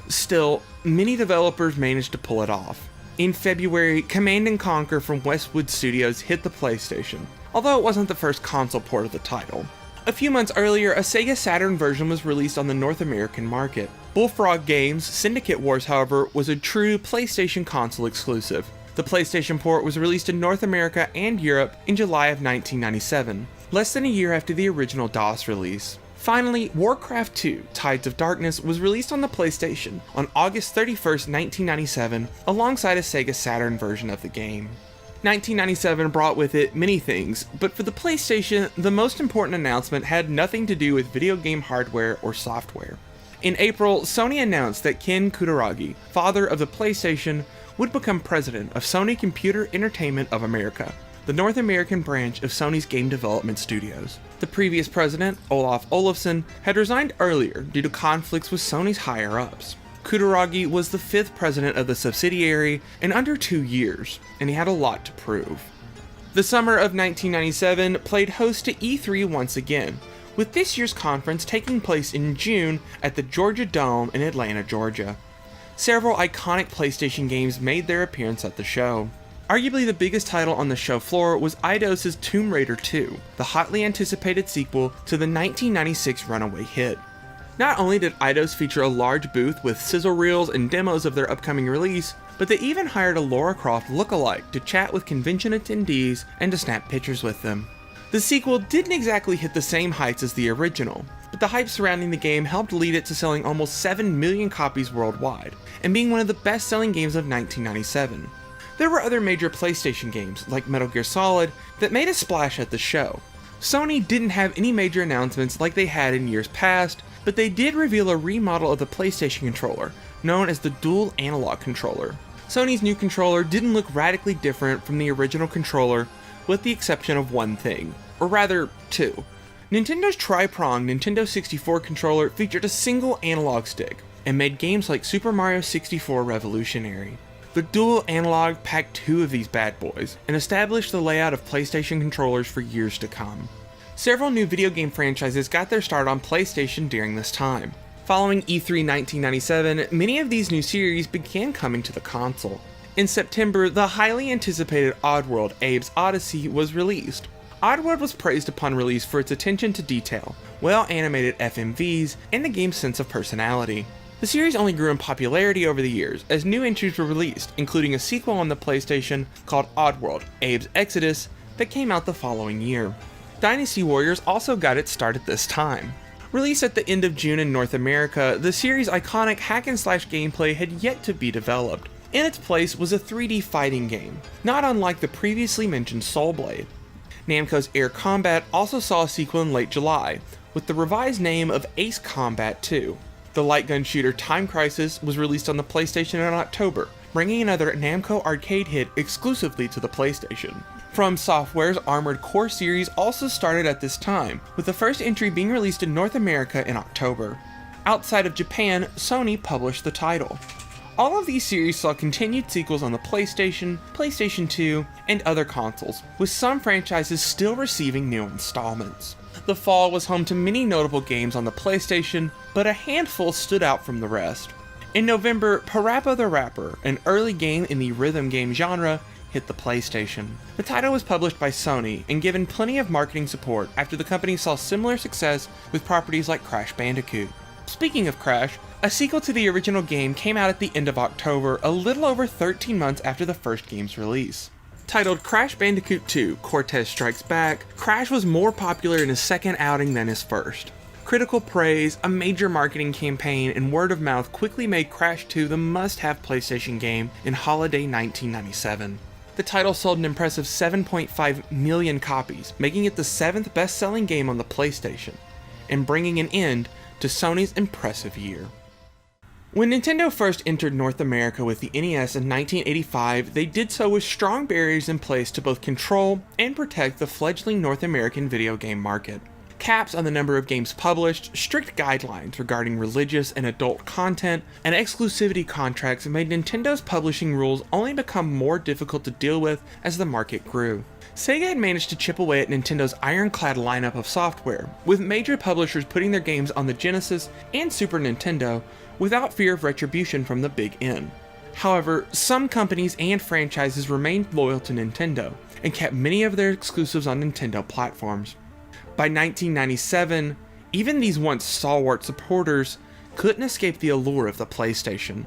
Still, many developers managed to pull it off. In February, Command & Conquer from Westwood Studios hit the PlayStation, although it wasn't the first console port of the title. A few months earlier, a Sega Saturn version was released on the North American market. Bullfrog Games' Syndicate Wars, however, was a true PlayStation console exclusive. The PlayStation port was released in North America and Europe in July of 1997, less than a year after the original DOS release. Finally, Warcraft 2: Tides of Darkness was released on the PlayStation on August 31st, 1997, alongside a Sega Saturn version of the game. 1997 brought with it many things, but for the PlayStation, the most important announcement had nothing to do with video game hardware or software. In April, Sony announced that Ken Kutaragi, father of the PlayStation, would become president of Sony Computer Entertainment of America, the North American branch of Sony's game development studios. The previous president, Olaf Olafsson, had resigned earlier due to conflicts with Sony's higher-ups. Kutaragi was the 5th president of the subsidiary in under 2 years, and he had a lot to prove. The summer of 1997 played host to E3 once again, with this year's conference taking place in June at the Georgia Dome in Atlanta, Georgia. Several iconic PlayStation games made their appearance at the show. Arguably the biggest title on the show floor was Eidos' Tomb Raider 2, the hotly anticipated sequel to the 1996 runaway hit. Not only did Eidos feature a large booth with sizzle reels and demos of their upcoming release, but they even hired a Lara Croft lookalike to chat with convention attendees and to snap pictures with them. The sequel didn't exactly hit the same heights as the original, but the hype surrounding the game helped lead it to selling almost 7 million copies worldwide, and being one of the best-selling games of 1997. There were other major PlayStation games, like Metal Gear Solid, that made a splash at the show. Sony didn't have any major announcements like they had in years past, but they did reveal a remodel of the PlayStation controller, known as the Dual Analog Controller. Sony's new controller didn't look radically different from the original controller, with the exception of one thing, or rather, two. Nintendo's tri-pronged Nintendo 64 controller featured a single analog stick, and made games like Super Mario 64 revolutionary. The dual analog packed 2 of these bad boys, and established the layout of PlayStation controllers for years to come. Several new video game franchises got their start on PlayStation during this time. Following E3 1997, many of these new series began coming to the console. In September, the highly anticipated Oddworld: Abe's Odyssey was released. Oddworld was praised upon release for its attention to detail, well-animated FMVs, and the game's sense of personality. The series only grew in popularity over the years as new entries were released, including a sequel on the PlayStation called Oddworld: Abe's Exodus that came out the following year. Dynasty Warriors also got its start at this time. Released at the end of June in North America, the series' iconic hack-and-slash gameplay had yet to be developed. In its place was a 3D fighting game, not unlike the previously mentioned Soul Blade. Namco's Air Combat also saw a sequel in late July, with the revised name of Ace Combat 2. The light gun shooter Time Crisis was released on the PlayStation in October, bringing another Namco arcade hit exclusively to the PlayStation. From Software's Armored Core series also started at this time, with the first entry being released in North America in October. Outside of Japan, Sony published the title. All of these series saw continued sequels on the PlayStation, PlayStation 2, and other consoles, with some franchises still receiving new installments. The fall was home to many notable games on the PlayStation, but a handful stood out from the rest. In November, Parappa the Rapper, an early game in the rhythm game genre, hit the PlayStation. The title was published by Sony and given plenty of marketing support after the company saw similar success with properties like Crash Bandicoot. Speaking of Crash, a sequel to the original game came out at the end of October, a little over 13 months after the first game's release. Titled Crash Bandicoot 2: Cortez Strikes Back, Crash was more popular in his second outing than his first. Critical praise, a major marketing campaign, and word of mouth quickly made Crash 2 the must-have PlayStation game in holiday 1997. The title sold an impressive 7.5 million copies, making it the 7th best-selling game on the PlayStation, and bringing an end to Sony's impressive year. When Nintendo first entered North America with the NES in 1985, they did so with strong barriers in place to both control and protect the fledgling North American video game market. Caps on the number of games published, strict guidelines regarding religious and adult content, and exclusivity contracts made Nintendo's publishing rules only become more difficult to deal with as the market grew. Sega had managed to chip away at Nintendo's ironclad lineup of software, with major publishers putting their games on the Genesis and Super Nintendo without fear of retribution from the Big N. However, some companies and franchises remained loyal to Nintendo, and kept many of their exclusives on Nintendo platforms. By 1997, even these once stalwart supporters couldn't escape the allure of the PlayStation.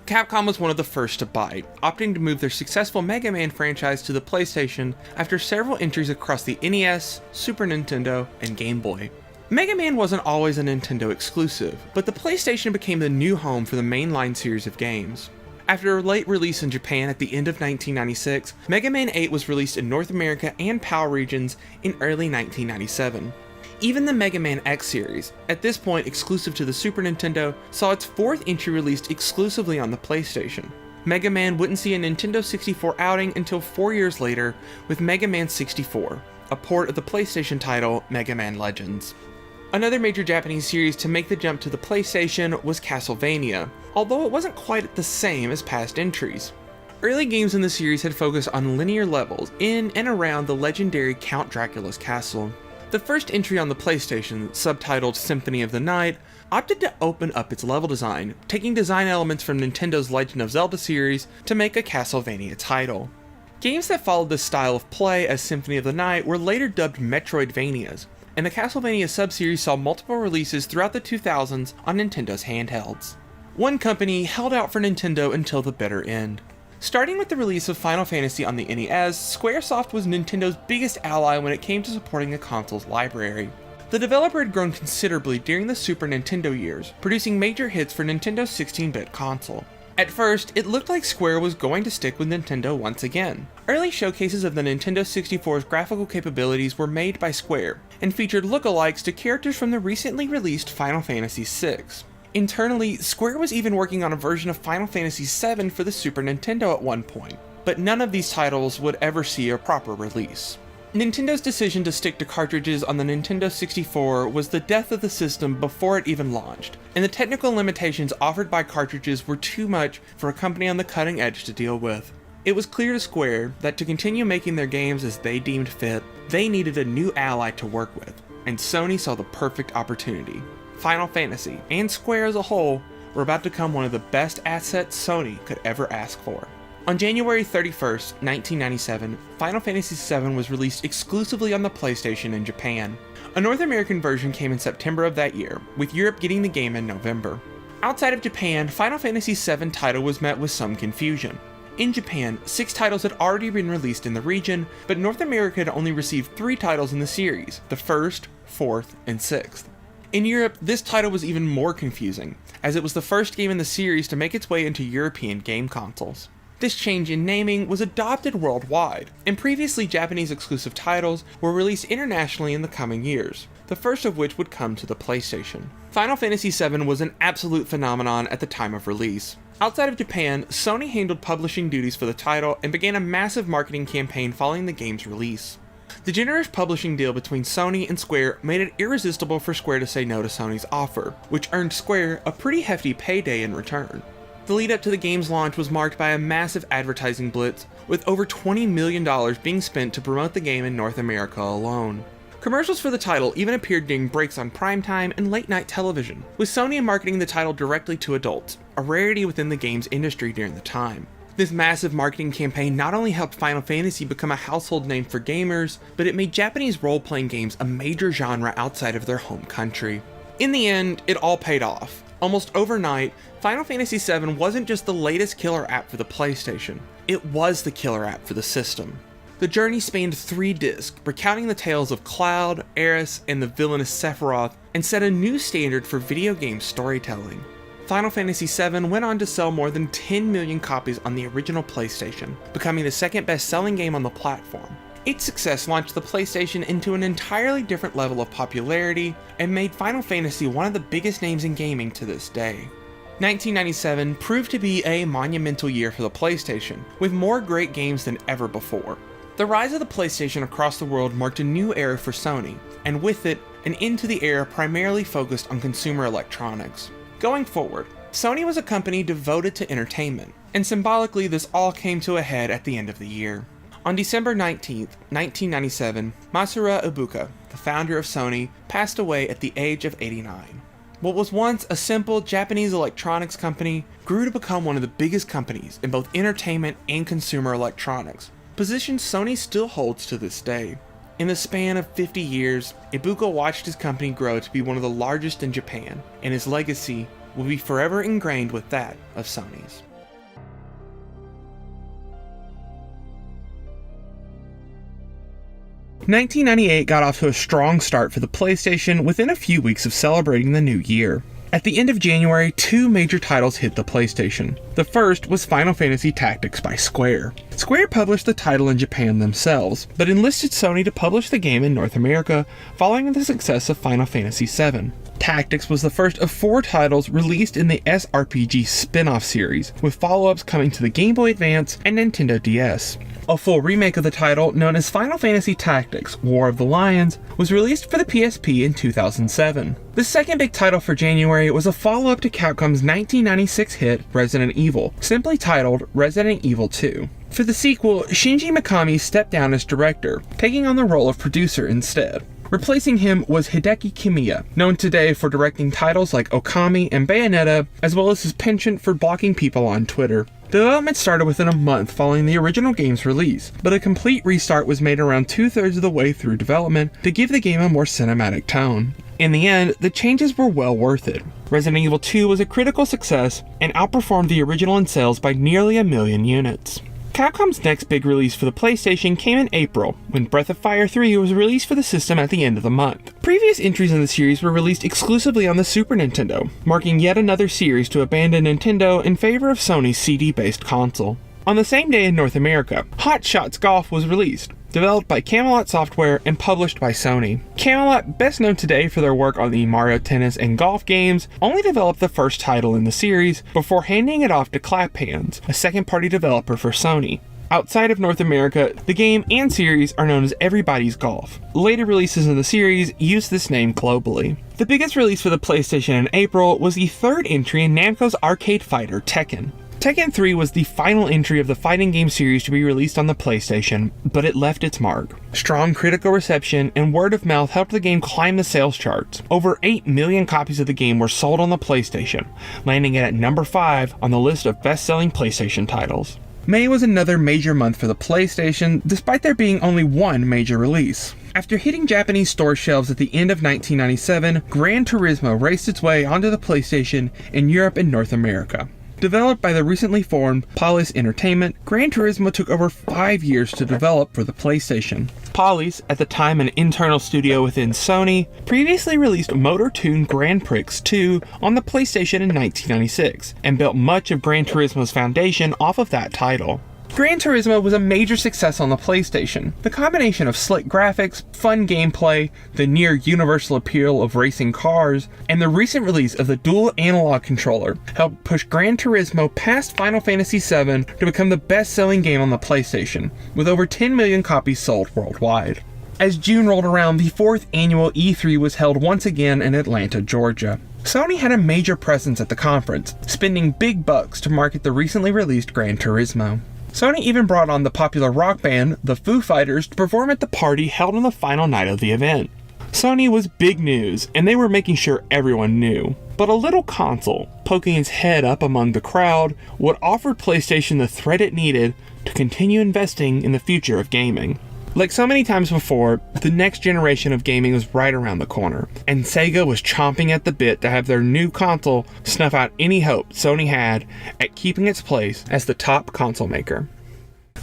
Capcom was one of the first to bite, opting to move their successful Mega Man franchise to the PlayStation after several entries across the NES, Super Nintendo, and Game Boy. Mega Man wasn't always a Nintendo exclusive, but the PlayStation became the new home for the mainline series of games. After a late release in Japan at the end of 1996, Mega Man 8 was released in North America and PAL regions in early 1997. Even the Mega Man X series, at this point exclusive to the Super Nintendo, saw its fourth entry released exclusively on the PlayStation. Mega Man wouldn't see a Nintendo 64 outing until 4 years later with Mega Man 64, a port of the PlayStation title Mega Man Legends. Another major Japanese series to make the jump to the PlayStation was Castlevania, although it wasn't quite the same as past entries. Early games in the series had focused on linear levels in and around the legendary Count Dracula's castle. The first entry on the PlayStation, subtitled Symphony of the Night, opted to open up its level design, taking design elements from Nintendo's Legend of Zelda series to make a Castlevania title. Games that followed this style of play as Symphony of the Night were later dubbed Metroidvanias, and the Castlevania subseries saw multiple releases throughout the 2000s on Nintendo's handhelds. One company held out for Nintendo until the bitter end. Starting with the release of Final Fantasy on the NES, Squaresoft was Nintendo's biggest ally when it came to supporting the console's library. The developer had grown considerably during the Super Nintendo years, producing major hits for Nintendo's 16-bit console. At first, it looked like Square was going to stick with Nintendo once again. Early showcases of the Nintendo 64's graphical capabilities were made by Square, and featured lookalikes to characters from the recently released Final Fantasy VI. Internally, Square was even working on a version of Final Fantasy VII for the Super Nintendo at one point, but none of these titles would ever see a proper release. Nintendo's decision to stick to cartridges on the Nintendo 64 was the death of the system before it even launched, and the technical limitations offered by cartridges were too much for a company on the cutting edge to deal with. It was clear to Square that to continue making their games as they deemed fit, they needed a new ally to work with, and Sony saw the perfect opportunity. Final Fantasy, and Square as a whole, were about to become one of the best assets Sony could ever ask for. On January 31st, 1997, Final Fantasy VII was released exclusively on the PlayStation in Japan. A North American version came in September of that year, with Europe getting the game in November. Outside of Japan, Final Fantasy VII title was met with some confusion. In Japan, 6 titles had already been released in the region, but North America had only received 3 titles in the series, the 1st, 4th, and 6th. In Europe, this title was even more confusing, as it was the first game in the series to make its way into European game consoles. This change in naming was adopted worldwide, and previously Japanese exclusive titles were released internationally in the coming years, the first of which would come to the PlayStation. Final Fantasy VII was an absolute phenomenon at the time of release. Outside of Japan, Sony handled publishing duties for the title and began a massive marketing campaign following the game's release. The generous publishing deal between Sony and Square made it irresistible for Square to say no to Sony's offer, which earned Square a pretty hefty payday in return. The lead up to the game's launch was marked by a massive advertising blitz, with over $20 million being spent to promote the game in North America alone. Commercials for the title even appeared during breaks on primetime and late-night television, with Sony marketing the title directly to adults, a rarity within the game's industry during the time. This massive marketing campaign not only helped Final Fantasy become a household name for gamers, but it made Japanese role-playing games a major genre outside of their home country. In the end, it all paid off. Almost overnight, Final Fantasy VII wasn't just the latest killer app for the PlayStation, it was the killer app for the system. The journey spanned 3 discs, recounting the tales of Cloud, Aeris, and the villainous Sephiroth, and set a new standard for video game storytelling. Final Fantasy VII went on to sell more than 10 million copies on the original PlayStation, becoming the second best-selling game on the platform. Its success launched the PlayStation into an entirely different level of popularity, and made Final Fantasy one of the biggest names in gaming to this day. 1997 proved to be a monumental year for the PlayStation, with more great games than ever before. The rise of the PlayStation across the world marked a new era for Sony, and with it, an end to the era primarily focused on consumer electronics. Going forward, Sony was a company devoted to entertainment, and symbolically this all came to a head at the end of the year. On December 19, 1997, Masaru Ibuka, the founder of Sony, passed away at the age of 89. What was once a simple Japanese electronics company grew to become one of the biggest companies in both entertainment and consumer electronics, position Sony still holds to this day. In the span of 50 years, Ibuka watched his company grow to be one of the largest in Japan, and his legacy will be forever ingrained with that of Sony's. "1998 got off to a strong start for the PlayStation within a few weeks of celebrating the new year. At the end of January, 2 major titles hit the PlayStation. The first was Final Fantasy Tactics by Square. Square published the title in Japan themselves, but enlisted Sony to publish the game in North America following the success of Final Fantasy VII. Tactics was the first of 4 titles released in the SRPG spin-off series, with follow-ups coming to the Game Boy Advance and Nintendo DS. A full remake of the title, known as Final Fantasy Tactics: War of the Lions, was released for the PSP in 2007. The second big title for January was a follow-up to Capcom's 1996 hit Resident Evil, simply titled Resident Evil 2. For the sequel, Shinji Mikami stepped down as director, taking on the role of producer instead. Replacing him was Hideki Kamiya, known today for directing titles like Okami and Bayonetta, as well as his penchant for blocking people on Twitter. Development started within a month following the original game's release, but a complete restart was made around 2/3 of the way through development to give the game a more cinematic tone. In the end, the changes were well worth it. Resident Evil 2 was a critical success and outperformed the original in sales by nearly 1 million units. Capcom's next big release for the PlayStation came in April, when Breath of Fire 3 was released for the system at the end of the month. Previous entries in the series were released exclusively on the Super Nintendo, marking yet another series to abandon Nintendo in favor of Sony's CD-based console. On the same day in North America, Hot Shots Golf was released, developed by Camelot Software and published by Sony. Camelot, best known today for their work on the Mario Tennis and golf games, only developed the first title in the series before handing it off to Clap Hands, a second-party developer for Sony. Outside of North America, the game and series are known as Everybody's Golf. Later releases in the series use this name globally. The biggest release for the PlayStation in April was the third entry in Namco's arcade fighter, Tekken. Tekken 3 was the final entry of the fighting game series to be released on the PlayStation, but it left its mark. Strong critical reception and word of mouth helped the game climb the sales charts. Over 8 million copies of the game were sold on the PlayStation, landing it at number 5 on the list of best-selling PlayStation titles. May was another major month for the PlayStation, despite there being only one major release. After hitting Japanese store shelves at the end of 1997, Gran Turismo raced its way onto the PlayStation in Europe and North America. Developed by the recently formed Polis Entertainment, Gran Turismo took over 5 years to develop for the PlayStation. Polis, at the time an internal studio within Sony, previously released Motor Tune Grand Prix 2 on the PlayStation in 1996, and built much of Gran Turismo's foundation off of that title. Gran Turismo was a major success on the PlayStation. The combination of slick graphics, fun gameplay, the near universal appeal of racing cars, and the recent release of the dual analog controller helped push Gran Turismo past Final Fantasy VII to become the best-selling game on the PlayStation, with over 10 million copies sold worldwide. As June rolled around, the 4th annual E3 was held once again in Atlanta, Georgia. Sony had a major presence at the conference, spending big bucks to market the recently released Gran Turismo. Sony even brought on the popular rock band, the Foo Fighters, to perform at the party held on the final night of the event. Sony was big news, and they were making sure everyone knew. But a little console, poking its head up among the crowd, would offer PlayStation the threat it needed to continue investing in the future of gaming. Like so many times before, the next generation of gaming was right around the corner, and Sega was chomping at the bit to have their new console snuff out any hope Sony had at keeping its place as the top console maker.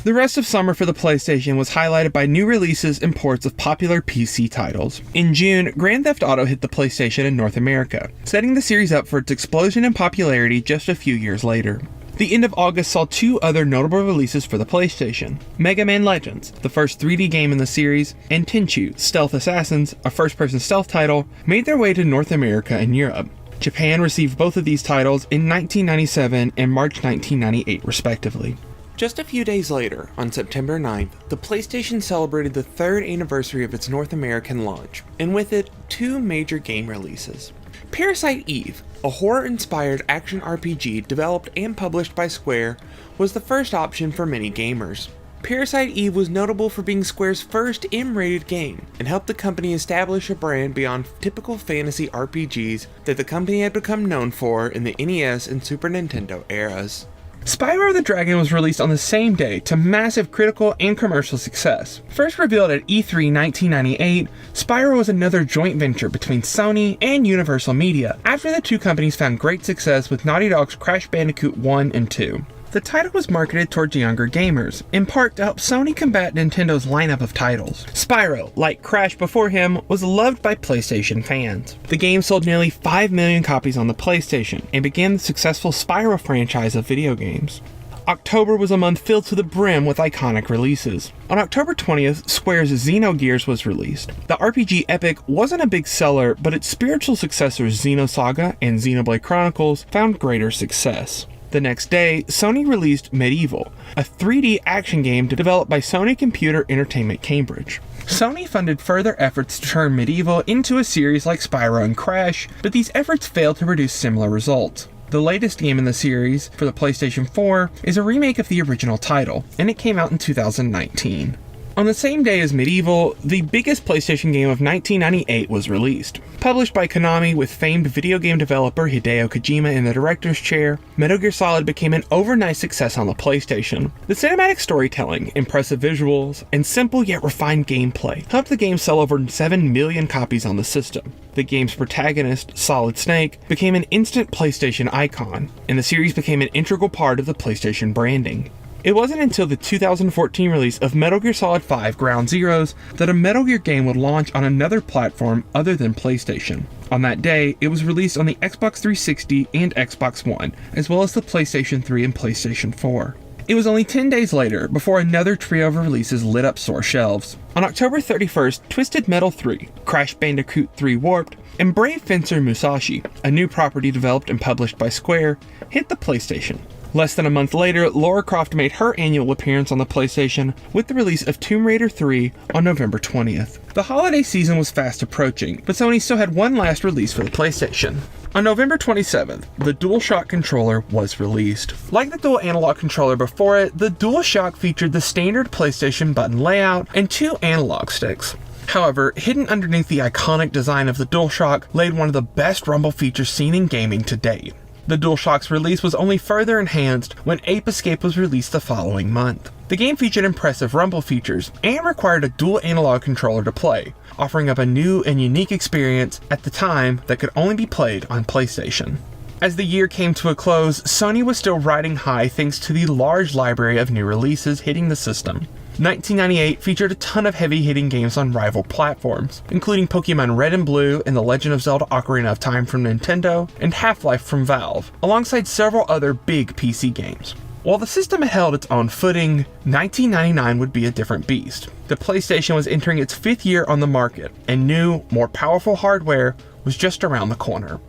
The rest of summer for the PlayStation was highlighted by new releases and ports of popular PC titles. In June, Grand Theft Auto hit the PlayStation in North America, setting the series up for its explosion in popularity just a few years later. The end of August saw 2 other notable releases for the PlayStation. Mega Man Legends, the first 3D game in the series, and Tenchu, Stealth Assassins, a first-person stealth title, made their way to North America and Europe. Japan received both of these titles in 1997 and March 1998 respectively. Just a few days later, on September 9th, the PlayStation celebrated the 3rd anniversary of its North American launch, and with it, 2 major game releases. Parasite Eve, a horror-inspired action RPG developed and published by Square, was the first option for many gamers. Parasite Eve was notable for being Square's first M-rated game, and helped the company establish a brand beyond typical fantasy RPGs that the company had become known for in the NES and Super Nintendo eras. Spyro the Dragon was released on the same day to massive critical and commercial success. First revealed at E3 1998, Spyro was another joint venture between Sony and Universal Media after the two companies found great success with Naughty Dog's Crash Bandicoot 1 and 2. The title was marketed towards younger gamers, in part to help Sony combat Nintendo's lineup of titles. Spyro, like Crash before him, was loved by PlayStation fans. The game sold nearly 5 million copies on the PlayStation, and began the successful Spyro franchise of video games. October was a month filled to the brim with iconic releases. On October 20th, Square's Xenogears was released. The RPG epic wasn't a big seller, but its spiritual successors Xenosaga and Xenoblade Chronicles found greater success. The next day, Sony released Medieval, a 3D action game developed by Sony Computer Entertainment Cambridge. Sony funded further efforts to turn Medieval into a series like Spyro and Crash, but these efforts failed to produce similar results. The latest game in the series, for the PlayStation 4, is a remake of the original title, and it came out in 2019. On the same day as Medieval, the biggest PlayStation game of 1998 was released. Published by Konami with famed video game developer Hideo Kojima in the director's chair, Metal Gear Solid became an overnight success on the PlayStation. The cinematic storytelling, impressive visuals, and simple yet refined gameplay helped the game sell over 7 million copies on the system. The game's protagonist, Solid Snake, became an instant PlayStation icon, and the series became an integral part of the PlayStation branding. It wasn't until the 2014 release of Metal Gear Solid 5 Ground Zeroes that a Metal Gear game would launch on another platform other than PlayStation. On that day, it was released on the Xbox 360 and Xbox One, as well as the PlayStation 3 and PlayStation 4. It was only 10 days later before another trio of releases lit up store shelves. On October 31st, Twisted Metal 3, Crash Bandicoot 3 Warped, and Brave Fencer Musashi, a new property developed and published by Square, hit the PlayStation. Less than a month later, Lara Croft made her annual appearance on the PlayStation with the release of Tomb Raider 3 on November 20th. The holiday season was fast approaching, but Sony still had one last release for the PlayStation. On November 27th, the DualShock controller was released. Like the dual analog controller before it, the DualShock featured the standard PlayStation button layout and 2 analog sticks. However, hidden underneath the iconic design of the DualShock laid one of the best rumble features seen in gaming to date. The DualShock's release was only further enhanced when Ape Escape was released the following month. The game featured impressive rumble features and required a dual analog controller to play, offering up a new and unique experience at the time that could only be played on PlayStation. As the year came to a close, Sony was still riding high thanks to the large library of new releases hitting the system. 1998 featured a ton of heavy-hitting games on rival platforms, including Pokemon Red and Blue and The Legend of Zelda Ocarina of Time from Nintendo, and Half-Life from Valve, alongside several other big PC games. While the system held its own footing, 1999 would be a different beast. The PlayStation was entering its 5th year on the market, and new, more powerful hardware was just around the corner.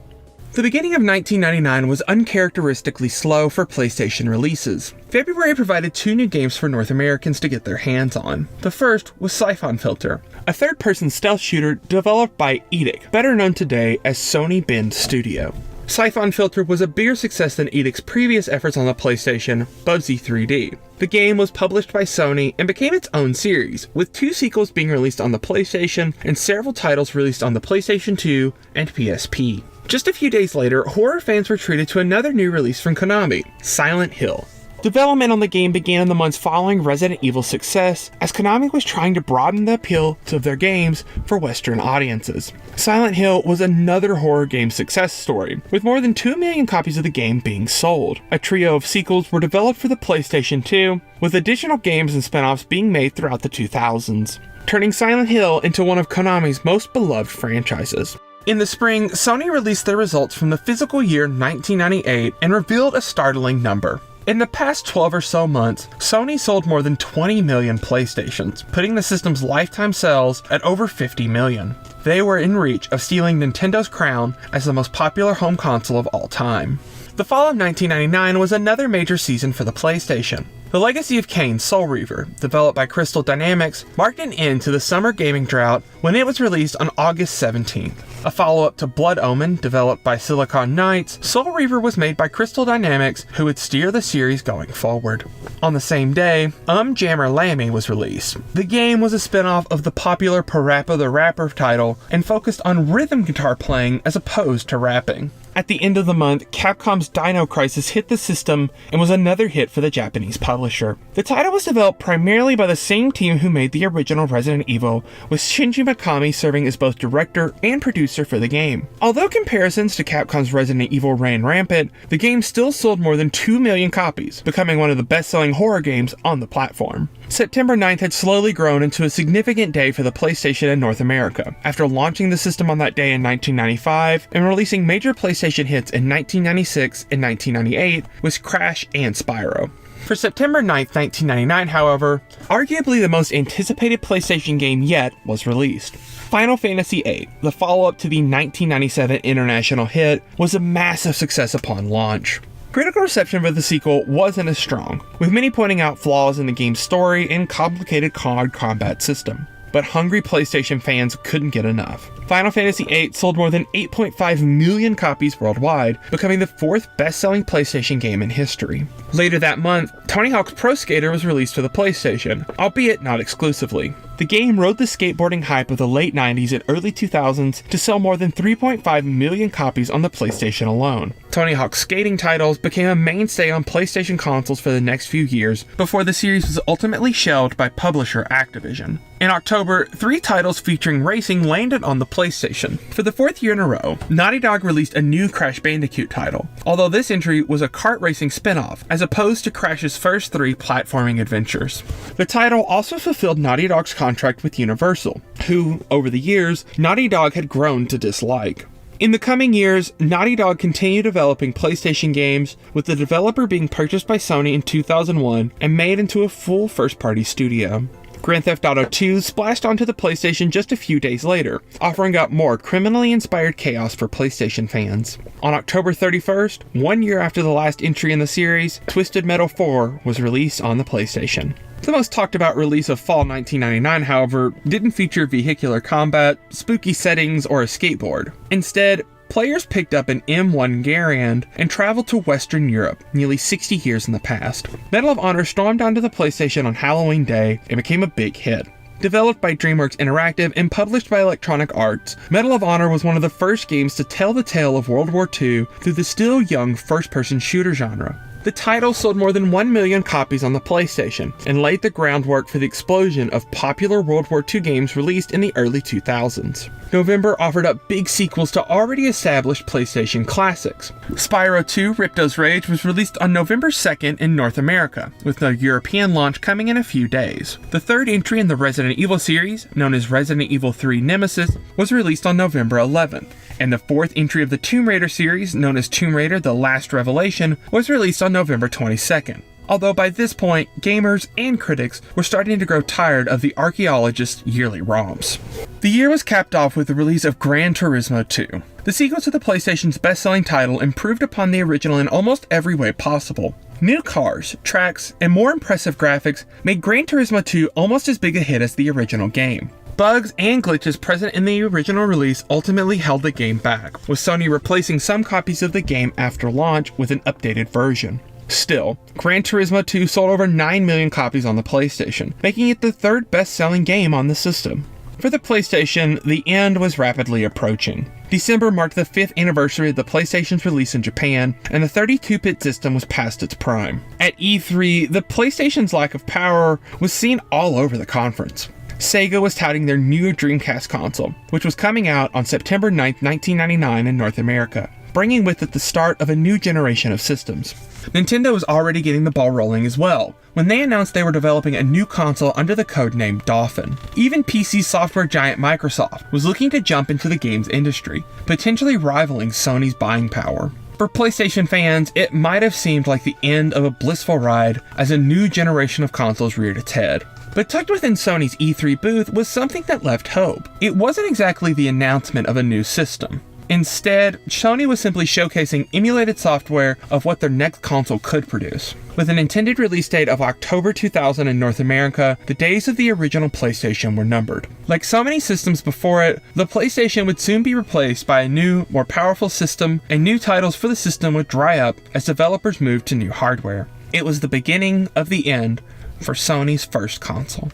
The beginning of 1999 was uncharacteristically slow for PlayStation releases. February provided 2 new games for North Americans to get their hands on. The first was Siphon Filter, a third-person stealth shooter developed by Edic, better known today as Sony Bend Studio. Siphon Filter was a bigger success than Edic's previous efforts on the PlayStation, Bubsy 3D. The game was published by Sony and became its own series, with 2 sequels being released on the PlayStation and several titles released on the PlayStation 2 and PSP. Just a few days later, horror fans were treated to another new release from Konami, Silent Hill. Development on the game began in the months following Resident Evil's success, as Konami was trying to broaden the appeal of their games for Western audiences. Silent Hill was another horror game success story, with more than 2 million copies of the game being sold. A trio of sequels were developed for the PlayStation 2, with additional games and spin-offs being made throughout the 2000s, turning Silent Hill into one of Konami's most beloved franchises. In the spring, Sony released their results from the fiscal year 1998 and revealed a startling number. In the past 12 or so months, Sony sold more than 20 million PlayStations, putting the system's lifetime sales at over 50 million. They were in reach of stealing Nintendo's crown as the most popular home console of all time. The fall of 1999 was another major season for the PlayStation. The Legacy of Kain: Soul Reaver, developed by Crystal Dynamics, marked an end to the summer gaming drought when it was released on August 17th. A follow-up to Blood Omen, developed by Silicon Knights, Soul Reaver was made by Crystal Dynamics, who would steer the series going forward. On the same day, Jammer Lammy was released. The game was a spin-off of the popular Parappa the Rapper title and focused on rhythm guitar playing as opposed to rapping. At the end of the month, Capcom's Dino Crisis hit the system and was another hit for the Japanese publisher. The title was developed primarily by the same team who made the original Resident Evil, with Shinji Mikami serving as both director and producer for the game. Although comparisons to Capcom's Resident Evil ran rampant, the game still sold more than 2 million copies, becoming one of the best-selling horror games on the platform. September 9th had slowly grown into a significant day for the PlayStation in North America, after launching the system on that day in 1995 and releasing major PlayStation hits in 1996 and 1998 with Crash and Spyro. For September 9th, 1999, however, arguably the most anticipated PlayStation game yet was released. Final Fantasy VIII, the follow-up to the 1997 international hit, was a massive success upon launch. Critical reception for the sequel wasn't as strong, with many pointing out flaws in the game's story and complicated card combat system. But hungry PlayStation fans couldn't get enough. Final Fantasy VIII sold more than 8.5 million copies worldwide, becoming the 4th best-selling PlayStation game in history. Later that month, Tony Hawk's Pro Skater was released for the PlayStation, albeit not exclusively. The game rode the skateboarding hype of the late 90s and early 2000s to sell more than 3.5 million copies on the PlayStation alone. Tony Hawk's skating titles became a mainstay on PlayStation consoles for the next few years, before the series was ultimately shelved by publisher Activision. In October, 3 titles featuring racing landed on the PlayStation. For the 4th year in a row, Naughty Dog released a new Crash Bandicoot title, although this entry was a kart racing spin-off, as opposed to Crash's first 3 platforming adventures. The title also fulfilled Naughty Dog's contract with Universal, who, over the years, Naughty Dog had grown to dislike. In the coming years, Naughty Dog continued developing PlayStation games, with the developer being purchased by Sony in 2001 and made into a full first-party studio. Grand Theft Auto 2 splashed onto the PlayStation just a few days later, offering up more criminally inspired chaos for PlayStation fans. On October 31st, 1 year after the last entry in the series, Twisted Metal 4 was released on the PlayStation. The most talked about release of fall 1999, however, didn't feature vehicular combat, spooky settings, or a skateboard. Instead, players picked up an M1 Garand and traveled to Western Europe, nearly 60 years in the past. Medal of Honor stormed onto the PlayStation on Halloween Day and became a big hit. Developed by DreamWorks Interactive and published by Electronic Arts, Medal of Honor was one of the first games to tell the tale of World War II through the still young first-person shooter genre. The title sold more than 1 million copies on the PlayStation and laid the groundwork for the explosion of popular World War II games released in the early 2000s. November offered up big sequels to already established PlayStation classics. Spyro 2: Ripto's Rage was released on November 2nd in North America, with the European launch coming in a few days. The third entry in the Resident Evil series, known as Resident Evil 3 Nemesis, was released on November 11th. And the fourth entry of the Tomb Raider series, known as Tomb Raider: The Last Revelation, was released on November 22nd. Although by this point, gamers and critics were starting to grow tired of the archaeologist's yearly ROMs. The year was capped off with the release of Gran Turismo 2. The sequel to the PlayStation's best-selling title improved upon the original in almost every way possible. New cars, tracks, and more impressive graphics made Gran Turismo 2 almost as big a hit as the original game. Bugs and glitches present in the original release ultimately held the game back, with Sony replacing some copies of the game after launch with an updated version. Still, Gran Turismo 2 sold over 9 million copies on the PlayStation, making it the third best-selling game on the system. For the PlayStation, the end was rapidly approaching. December marked the 5th anniversary of the PlayStation's release in Japan, and the 32-bit system was past its prime. At E3, the PlayStation's lack of power was seen all over the conference. Sega was touting their new Dreamcast console, which was coming out on September 9, 1999 in North America, bringing with it the start of a new generation of systems. Nintendo was already getting the ball rolling as well, when they announced they were developing a new console under the codename Dolphin. Even PC software giant Microsoft was looking to jump into the games industry, potentially rivaling Sony's buying power. For PlayStation fans, it might have seemed like the end of a blissful ride as a new generation of consoles reared its head. But tucked within Sony's E3 booth was something that left hope. It wasn't exactly the announcement of a new system. Instead, Sony was simply showcasing emulated software of what their next console could produce. With an intended release date of October 2000 in North America, the days of the original PlayStation were numbered. Like so many systems before it, the PlayStation would soon be replaced by a new, more powerful system, and new titles for the system would dry up as developers moved to new hardware. It was the beginning of the end for Sony's first console.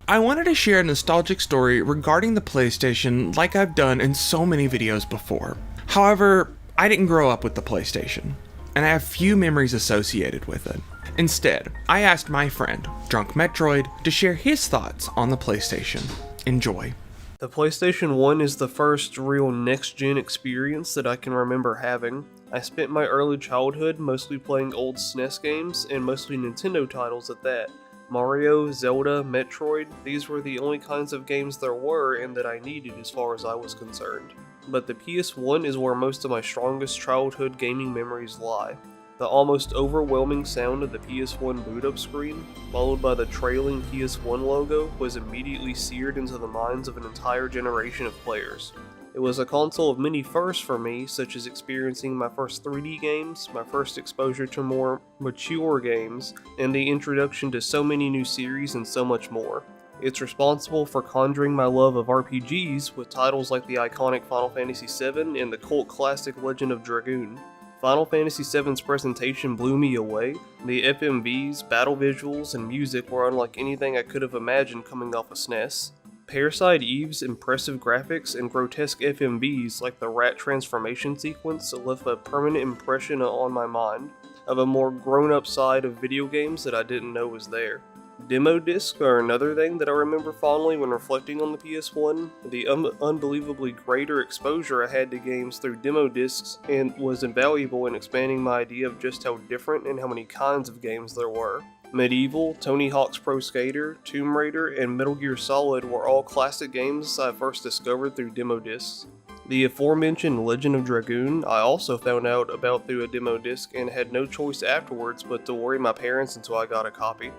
I wanted to share a nostalgic story regarding the PlayStation like I've done in so many videos before. However, I didn't grow up with the PlayStation, and I have few memories associated with it. Instead, I asked my friend, Drunk Metroid, to share his thoughts on the PlayStation. Enjoy. The PlayStation 1 is the first real next-gen experience that I can remember having. I spent my early childhood mostly playing old SNES games, and mostly Nintendo titles at that. Mario, Zelda, Metroid, these were the only kinds of games there were and that I needed as far as I was concerned. But the PS1 is where most of my strongest childhood gaming memories lie. The almost overwhelming sound of the PS1 boot-up screen, followed by the trailing PS1 logo, was immediately seared into the minds of an entire generation of players. It was a console of many firsts for me, such as experiencing my first 3D games, my first exposure to more mature games, and the introduction to so many new series and so much more. It's responsible for conjuring my love of RPGs with titles like the iconic Final Fantasy VII and the cult classic Legend of Dragoon. Final Fantasy VII's presentation blew me away. The FMVs, battle visuals, and music were unlike anything I could have imagined coming off a SNES. Parasite Eve's impressive graphics and grotesque FMVs like the rat transformation sequence left a permanent impression on my mind of a more grown-up side of video games that I didn't know was there. Demo discs are another thing that I remember fondly when reflecting on the PS1. The unbelievably greater exposure I had to games through demo discs and was invaluable in expanding my idea of just how different and how many kinds of games there were. Medieval, Tony Hawk's Pro Skater, Tomb Raider, and Metal Gear Solid were all classic games I first discovered through demo discs. The aforementioned Legend of Dragoon I also found out about through a demo disc and had no choice afterwards but to worry my parents until I got a copy.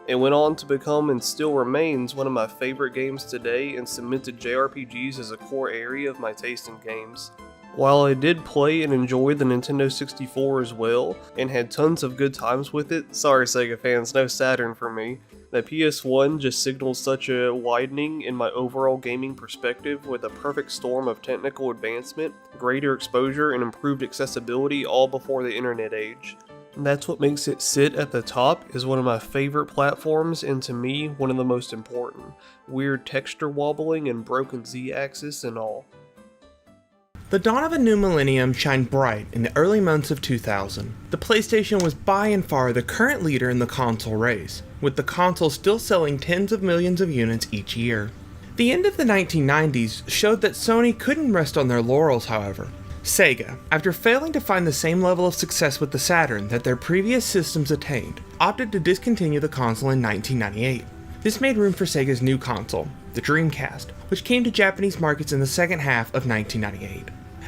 It went on to become and still remains one of my favorite games today and cemented JRPGs as a core area of my taste in games. While I did play and enjoy the Nintendo 64 as well, and had tons of good times with it, sorry Sega fans, no Saturn for me, the PS1 just signals such a widening in my overall gaming perspective with a perfect storm of technical advancement, greater exposure, and improved accessibility all before the internet age. That's what makes it sit at the top as one of my favorite platforms and to me, one of the most important. Weird texture wobbling and broken Z-axis and all. The dawn of a new millennium shined bright in the early months of 2000. The PlayStation was by and far the current leader in the console race, with the console still selling tens of millions of units each year. The end of the 1990s showed that Sony couldn't rest on their laurels, however. Sega, after failing to find the same level of success with the Saturn that their previous systems attained, opted to discontinue the console in 1998. This made room for Sega's new console, the Dreamcast, which came to Japanese markets in the second half of 1998.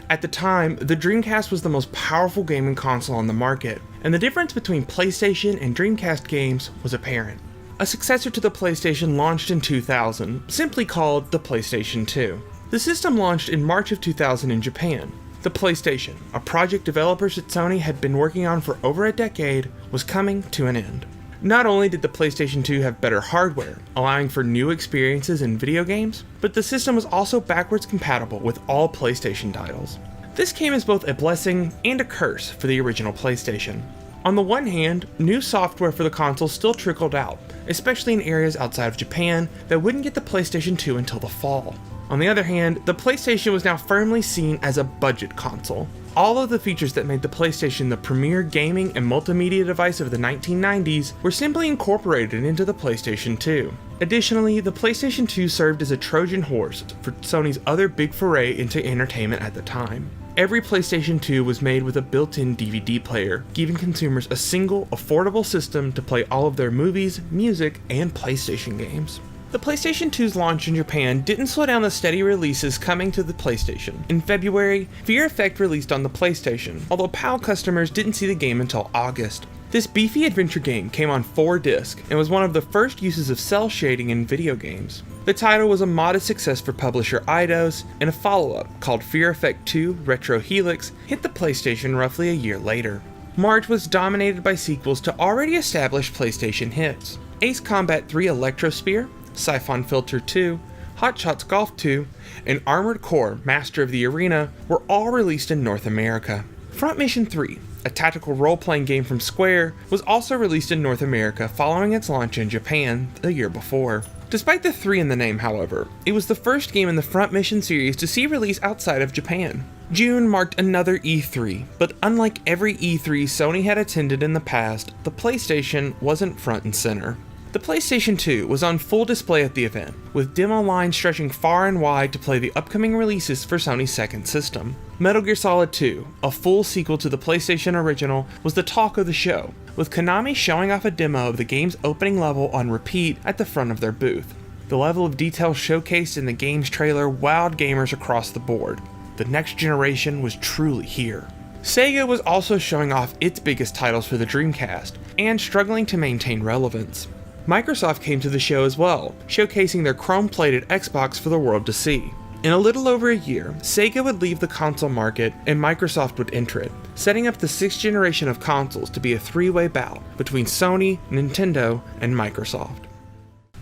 At the time, the Dreamcast was the most powerful gaming console on the market, and the difference between PlayStation and Dreamcast games was apparent. A successor to the PlayStation launched in 2000, simply called the PlayStation 2. The system launched in March of 2000 in Japan. The PlayStation, a project developers at Sony had been working on for over a decade, was coming to an end. Not only did the PlayStation 2 have better hardware, allowing for new experiences in video games, but the system was also backwards compatible with all PlayStation titles. This came as both a blessing and a curse for the original PlayStation. On the one hand, new software for the console still trickled out, especially in areas outside of Japan that wouldn't get the PlayStation 2 until the fall. On the other hand, the PlayStation was now firmly seen as a budget console. All of the features that made the PlayStation the premier gaming and multimedia device of the 1990s were simply incorporated into the PlayStation 2. Additionally, the PlayStation 2 served as a Trojan horse for Sony's other big foray into entertainment at the time. Every PlayStation 2 was made with a built-in DVD player, giving consumers a single, affordable system to play all of their movies, music, and PlayStation games. The PlayStation 2's launch in Japan didn't slow down the steady releases coming to the PlayStation. In February, Fear Effect released on the PlayStation, although PAL customers didn't see the game until August. This beefy adventure game came on 4 discs and was one of the first uses of cell shading in video games. The title was a modest success for publisher Eidos, and a follow-up, called Fear Effect 2 Retro Helix, hit the PlayStation roughly a year later. March was dominated by sequels to already established PlayStation hits. Ace Combat 3 Electrosphere, Siphon Filter 2, Hot Shots Golf 2, and Armored Core Master of the Arena were all released in North America. Front Mission 3, a tactical role-playing game from Square, was also released in North America following its launch in Japan the year before. Despite the 3 in the name, however, it was the first game in the Front Mission series to see release outside of Japan. June marked another E3, but unlike every E3 Sony had attended in the past, the PlayStation wasn't front and center. The PlayStation 2 was on full display at the event, with demo lines stretching far and wide to play the upcoming releases for Sony's second system. Metal Gear Solid 2, a full sequel to the PlayStation original, was the talk of the show, with Konami showing off a demo of the game's opening level on repeat at the front of their booth. The level of detail showcased in the game's trailer wowed gamers across the board. The next generation was truly here. Sega was also showing off its biggest titles for the Dreamcast, and struggling to maintain relevance. Microsoft came to the show as well, showcasing their chrome-plated Xbox for the world to see. In a little over a year, Sega would leave the console market and Microsoft would enter it, setting up the 6th generation of consoles to be a 3-way bout between Sony, Nintendo, and Microsoft.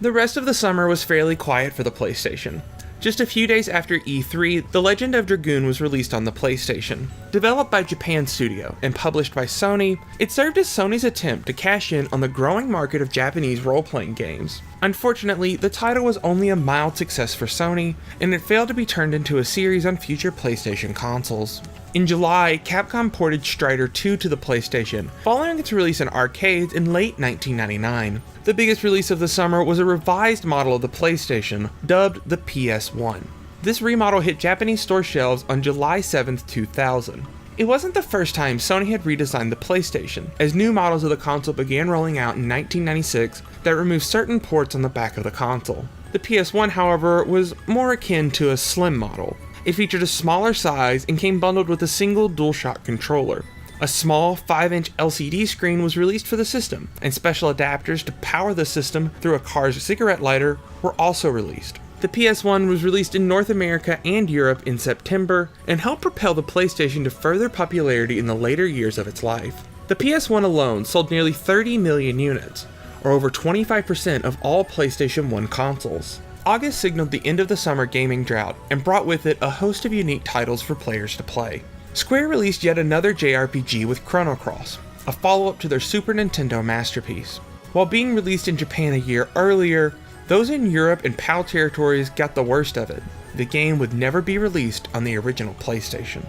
The rest of the summer was fairly quiet for the PlayStation. Just a few days after E3, The Legend of Dragoon was released on the PlayStation. Developed by Japan Studio and published by Sony, it served as Sony's attempt to cash in on the growing market of Japanese role-playing games. Unfortunately, the title was only a mild success for Sony, and it failed to be turned into a series on future PlayStation consoles. In July, Capcom ported Strider 2 to the PlayStation, following its release in arcades in late 1999. The biggest release of the summer was a revised model of the PlayStation, dubbed the PS1. This remodel hit Japanese store shelves on July 7, 2000. It wasn't the first time Sony had redesigned the PlayStation, as new models of the console began rolling out in 1996 that removed certain ports on the back of the console. The PS1, however, was more akin to a slim model. It featured a smaller size and came bundled with a single DualShock controller. A small 5-inch LCD screen was released for the system, and special adapters to power the system through a car's cigarette lighter were also released. The PS1 was released in North America and Europe in September, and helped propel the PlayStation to further popularity in the later years of its life. The PS1 alone sold nearly 30 million units, or over 25% of all PlayStation 1 consoles. August signaled the end of the summer gaming drought and brought with it a host of unique titles for players to play. Square released yet another JRPG with Chrono Cross, a follow-up to their Super Nintendo masterpiece. While being released in Japan a year earlier, those in Europe and PAL territories got the worst of it. The game would never be released on the original PlayStation.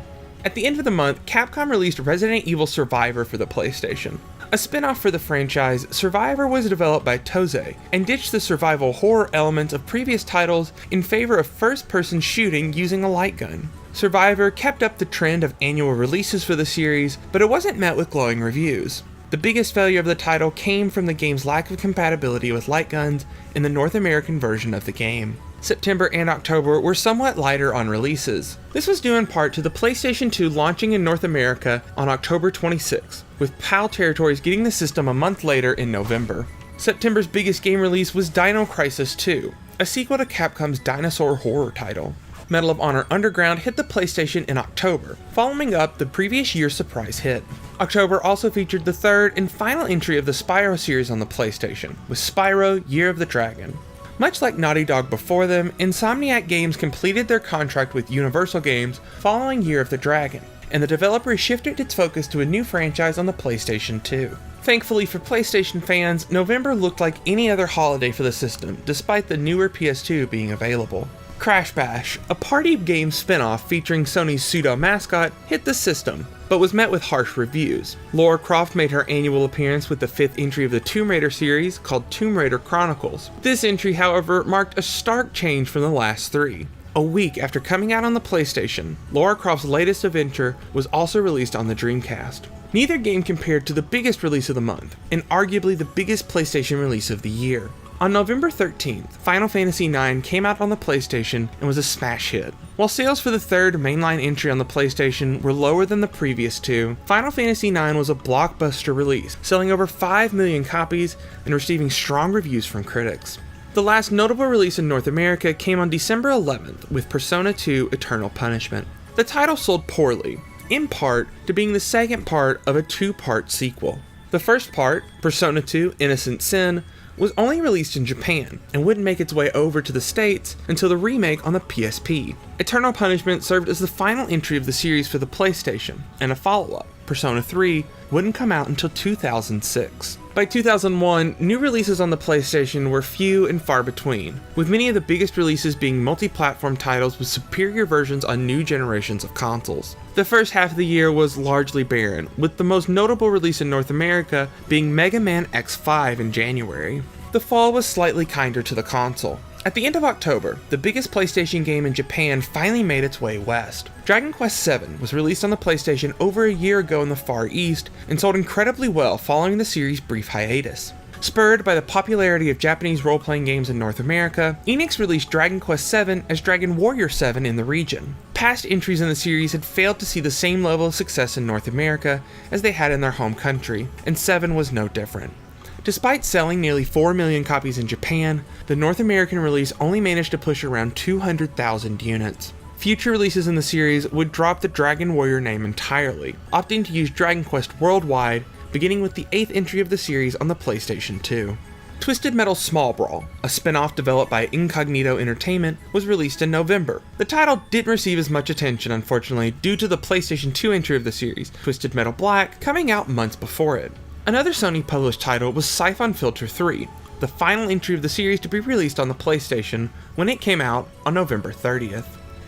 At the end of the month, Capcom released Resident Evil Survivor for the PlayStation. A spin-off for the franchise, Survivor was developed by Toze and ditched the survival horror elements of previous titles in favor of first-person shooting using a light gun. Survivor kept up the trend of annual releases for the series, but it wasn't met with glowing reviews. The biggest failure of the title came from the game's lack of compatibility with light guns in the North American version of the game. September and October were somewhat lighter on releases. This was due in part to the PlayStation 2 launching in North America on October 26, with PAL territories getting the system a month later in November. September's biggest game release was Dino Crisis 2, a sequel to Capcom's dinosaur horror title. Medal of Honor Underground hit the PlayStation in October, following up the previous year's surprise hit. October also featured the third and final entry of the Spyro series on the PlayStation, with Spyro Year of the Dragon. Much like Naughty Dog before them, Insomniac Games completed their contract with Universal Games following Year of the Dragon, and the developer shifted its focus to a new franchise on the PlayStation 2. Thankfully for PlayStation fans, November looked like any other holiday for the system, despite the newer PS2 being available. Crash Bash, a party game spin-off featuring Sony's pseudo mascot, hit the system, but was met with harsh reviews. Lara Croft made her annual appearance with the 5th entry of the Tomb Raider series called Tomb Raider Chronicles. This entry, however, marked a stark change from the last 3. A week after coming out on the PlayStation, Lara Croft's latest adventure was also released on the Dreamcast. Neither game compared to the biggest release of the month, and arguably the biggest PlayStation release of the year. On November 13th, Final Fantasy IX came out on the PlayStation and was a smash hit. While sales for the third mainline entry on the PlayStation were lower than the previous two, Final Fantasy IX was a blockbuster release, selling over 5 million copies and receiving strong reviews from critics. The last notable release in North America came on December 11th with Persona 2 Eternal Punishment. The title sold poorly, in part to being the second part of a 2-part sequel. The first part, Persona 2 Innocent Sin, was only released in Japan and wouldn't make its way over to the States until the remake on the PSP. Eternal Punishment served as the final entry of the series for the PlayStation, and a follow-up, Persona 3, wouldn't come out until 2006. By 2001, new releases on the PlayStation were few and far between, with many of the biggest releases being multi-platform titles with superior versions on new generations of consoles. The first half of the year was largely barren, with the most notable release in North America being Mega Man X5 in January. The fall was slightly kinder to the console. At the end of October, the biggest PlayStation game in Japan finally made its way west. Dragon Quest VII was released on the PlayStation over a year ago in the Far East and sold incredibly well following the series' brief hiatus. Spurred by the popularity of Japanese role-playing games in North America, Enix released Dragon Quest VII as Dragon Warrior 7 in the region. Past entries in the series had failed to see the same level of success in North America as they had in their home country, and 7 was no different. Despite selling nearly 4 million copies in Japan, the North American release only managed to push around 200,000 units. Future releases in the series would drop the Dragon Warrior name entirely, opting to use Dragon Quest worldwide, beginning with the 8th entry of the series on the PlayStation 2. Twisted Metal Small Brawl, a spin-off developed by Incognito Entertainment, was released in November. The title didn't receive as much attention, unfortunately, due to the PlayStation 2 entry of the series, Twisted Metal Black, coming out months before it. Another Sony-published title was Siphon Filter 3, the final entry of the series to be released on the PlayStation when it came out on November 30th.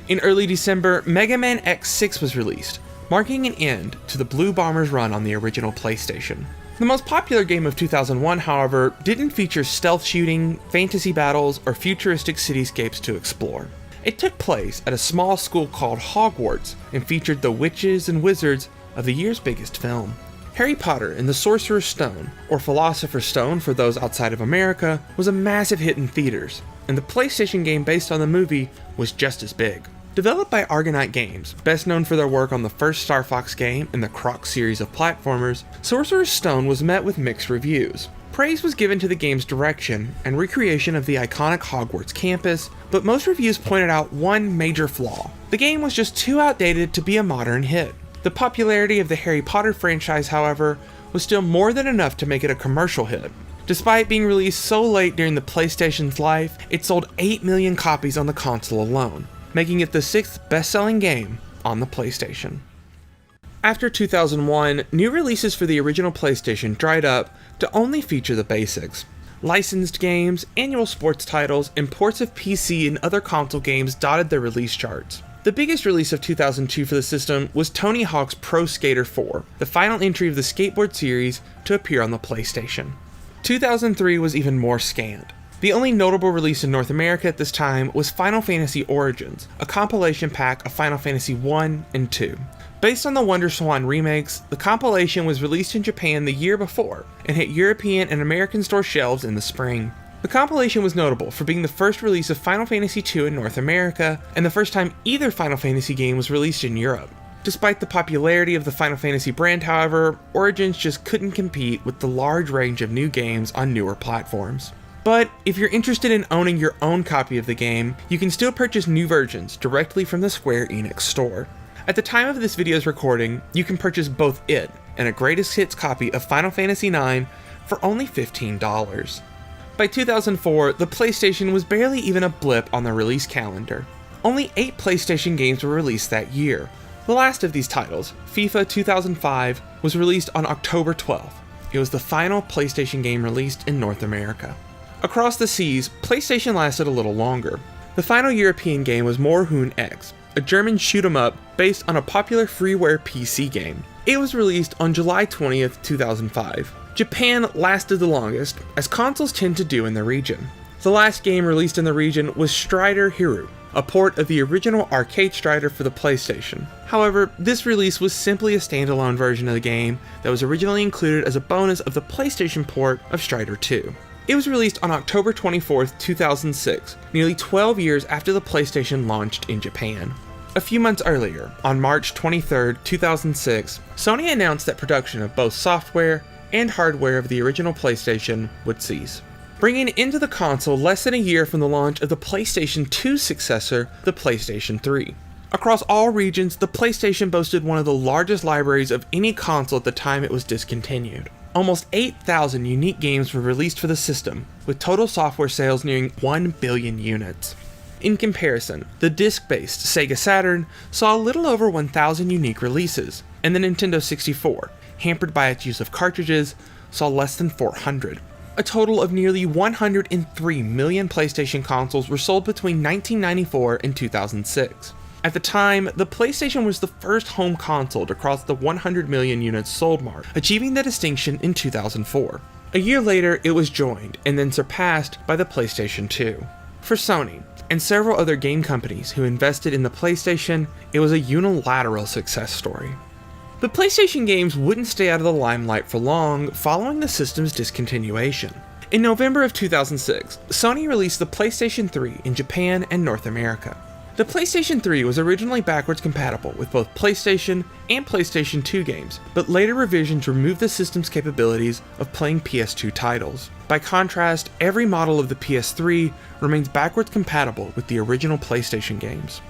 In early December, Mega Man X6 was released, marking an end to the Blue Bombers run on the original PlayStation. The most popular game of 2001, however, didn't feature stealth shooting, fantasy battles, or futuristic cityscapes to explore. It took place at a small school called Hogwarts and featured the witches and wizards of the year's biggest film. Harry Potter and the Sorcerer's Stone, or Philosopher's Stone for those outside of America, was a massive hit in theaters, and the PlayStation game based on the movie was just as big. Developed by Argonaut Games, best known for their work on the first Star Fox game and the Croc series of platformers, Sorcerer's Stone was met with mixed reviews. Praise was given to the game's direction and recreation of the iconic Hogwarts campus, but most reviews pointed out one major flaw. The game was just too outdated to be a modern hit. The popularity of the Harry Potter franchise, however, was still more than enough to make it a commercial hit. Despite being released so late during the PlayStation's life, it sold 8 million copies on the console alone, making it the 6th best-selling game on the PlayStation. After 2001, new releases for the original PlayStation dried up to only feature the basics. Licensed games, annual sports titles, and ports of PC and other console games dotted their release charts. The biggest release of 2002 for the system was Tony Hawk's Pro Skater 4, the final entry of the skateboard series to appear on the PlayStation. 2003 was even more scant. The only notable release in North America at this time was Final Fantasy Origins, a compilation pack of Final Fantasy 1 and 2. Based on the Wonder Swan remakes, the compilation was released in Japan the year before and hit European and American store shelves in the spring. The compilation was notable for being the first release of Final Fantasy II in North America and the first time either Final Fantasy game was released in Europe. Despite the popularity of the Final Fantasy brand, however, Origins just couldn't compete with the large range of new games on newer platforms. But if you're interested in owning your own copy of the game, you can still purchase new versions directly from the Square Enix store. At the time of this video's recording, you can purchase both it and a greatest hits copy of Final Fantasy IX for only $15. By 2004, the PlayStation was barely even a blip on the release calendar. Only 8 PlayStation games were released that year. The last of these titles, FIFA 2005, was released on October 12th. It was the final PlayStation game released in North America. Across the seas, PlayStation lasted a little longer. The final European game was Moorhuhn X, a German shoot-'em-up based on a popular freeware PC game. It was released on July 20th, 2005. Japan lasted the longest, as consoles tend to do in the region. The last game released in the region was Strider Hero, a port of the original arcade Strider for the PlayStation. However, this release was simply a standalone version of the game that was originally included as a bonus of the PlayStation port of Strider 2. It was released on October 24th, 2006, nearly 12 years after the PlayStation launched in Japan. A few months earlier, on March 23rd, 2006, Sony announced that production of both software and hardware of the original PlayStation would cease, bringing into the console less than a year from the launch of the PlayStation 2's successor, the PlayStation 3. Across all regions, the PlayStation boasted one of the largest libraries of any console at the time it was discontinued. Almost 8,000 unique games were released for the system, with total software sales nearing 1 billion units. In comparison, the disc-based Sega Saturn saw a little over 1,000 unique releases, and the Nintendo 64, hampered by its use of cartridges, saw less than 400. A total of nearly 103 million PlayStation consoles were sold between 1994 and 2006. At the time, the PlayStation was the first home console to cross the 100 million units sold mark, achieving the distinction in 2004. A year later, it was joined and then surpassed by the PlayStation 2. For Sony, and several other game companies who invested in the PlayStation, it was a unilateral success story. But PlayStation games wouldn't stay out of the limelight for long following the system's discontinuation. In November of 2006, Sony released the PlayStation 3 in Japan and North America. The PlayStation 3 was originally backwards compatible with both PlayStation and PlayStation 2 games, but later revisions removed the system's capabilities of playing PS2 titles. By contrast, every model of the PS3 remains backwards compatible with the original PlayStation games.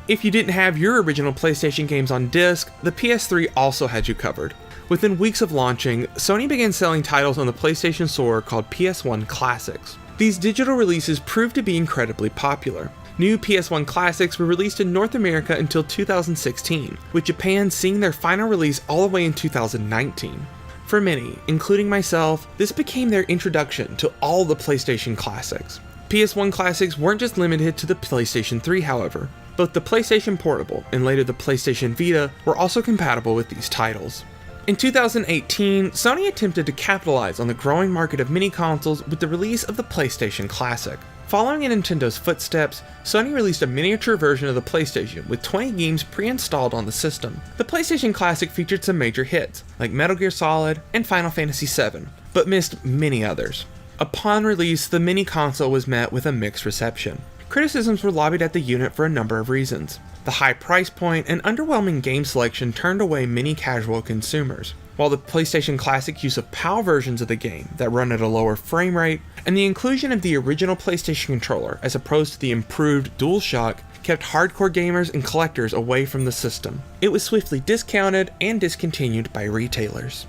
If you didn't have your original PlayStation games on disc, the PS3 also had you covered. Within weeks of launching, Sony began selling titles on the PlayStation Store called PS1 Classics. These digital releases proved to be incredibly popular. New PS1 Classics were released in North America until 2016, with Japan seeing their final release all the way in 2019. For many, including myself, this became their introduction to all the PlayStation Classics. PS1 Classics weren't just limited to the PlayStation 3, however. Both the PlayStation Portable and later the PlayStation Vita were also compatible with these titles. In 2018, Sony attempted to capitalize on the growing market of mini consoles with the release of the PlayStation Classic. Following in Nintendo's footsteps, Sony released a miniature version of the PlayStation with 20 games pre-installed on the system. The PlayStation Classic featured some major hits, like Metal Gear Solid and Final Fantasy VII, but missed many others. Upon release, the mini console was met with a mixed reception. Criticisms were lobbied at the unit for a number of reasons. The high price point and underwhelming game selection turned away many casual consumers, while the PlayStation Classic use of PAL versions of the game that run at a lower frame rate, and the inclusion of the original PlayStation controller as opposed to the improved DualShock kept hardcore gamers and collectors away from the system. It was swiftly discounted and discontinued by retailers.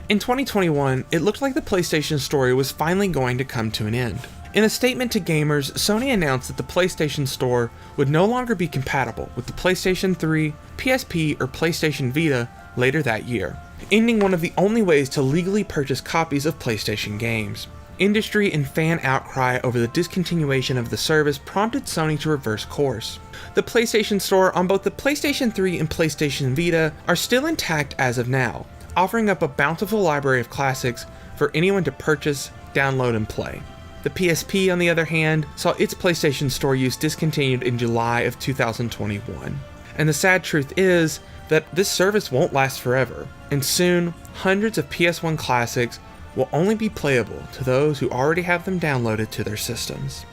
In 2021, it looked like the PlayStation story was finally going to come to an end. In a statement to gamers, Sony announced that the PlayStation Store would no longer be compatible with the PlayStation 3, PSP, or PlayStation Vita later that year, ending one of the only ways to legally purchase copies of PlayStation games. Industry and fan outcry over the discontinuation of the service prompted Sony to reverse course. The PlayStation Store on both the PlayStation 3 and PlayStation Vita are still intact as of now, offering up a bountiful library of classics for anyone to purchase, download, and play. The PSP, on the other hand, saw its PlayStation Store use discontinued in July of 2021. And the sad truth is that this service won't last forever, and soon, hundreds of PS1 classics will only be playable to those who already have them downloaded to their systems.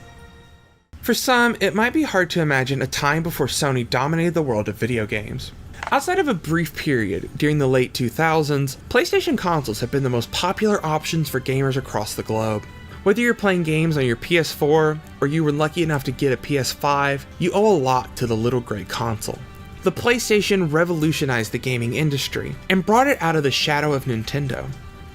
For some, it might be hard to imagine a time before Sony dominated the world of video games. Outside of a brief period during the late 2000s, PlayStation consoles have been the most popular options for gamers across the globe. Whether you're playing games on your PS4 or you were lucky enough to get a PS5, you owe a lot to the little gray console. The PlayStation revolutionized the gaming industry and brought it out of the shadow of Nintendo.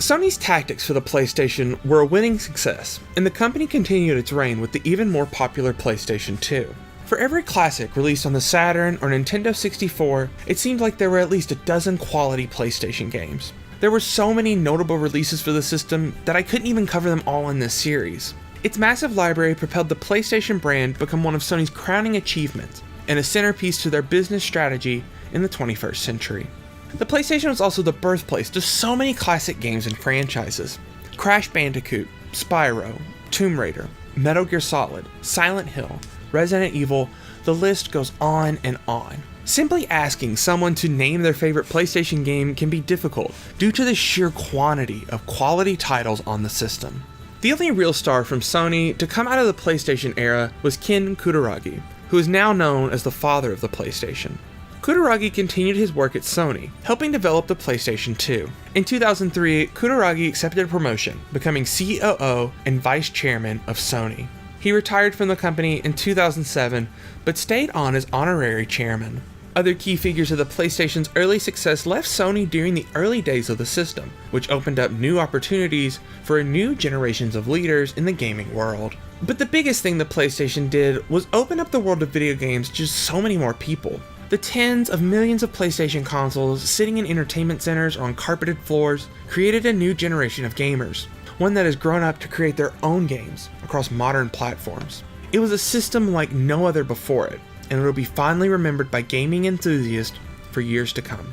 Sony's tactics for the PlayStation were a winning success, and the company continued its reign with the even more popular PlayStation 2. For every classic released on the Saturn or Nintendo 64, it seemed like there were at least a dozen quality PlayStation games. There were so many notable releases for the system that I couldn't even cover them all in this series. Its massive library propelled the PlayStation brand to become one of Sony's crowning achievements, and a centerpiece to their business strategy in the 21st century. The PlayStation was also the birthplace to so many classic games and franchises. Crash Bandicoot, Spyro, Tomb Raider, Metal Gear Solid, Silent Hill, Resident Evil, the list goes on and on. Simply asking someone to name their favorite PlayStation game can be difficult due to the sheer quantity of quality titles on the system. The only real star from Sony to come out of the PlayStation era was Ken Kutaragi, who is now known as the father of the PlayStation. Kutaragi continued his work at Sony, helping develop the PlayStation 2. In 2003, Kutaragi accepted a promotion, becoming COO and vice chairman of Sony. He retired from the company in 2007, but stayed on as honorary chairman. Other key figures of the PlayStation's early success left Sony during the early days of the system, which opened up new opportunities for new generations of leaders in the gaming world. But the biggest thing the PlayStation did was open up the world of video games to so many more people. The tens of millions of PlayStation consoles sitting in entertainment centers or on carpeted floors created a new generation of gamers, one that has grown up to create their own games across modern platforms. It was a system like no other before it, and it will be fondly remembered by gaming enthusiasts for years to come.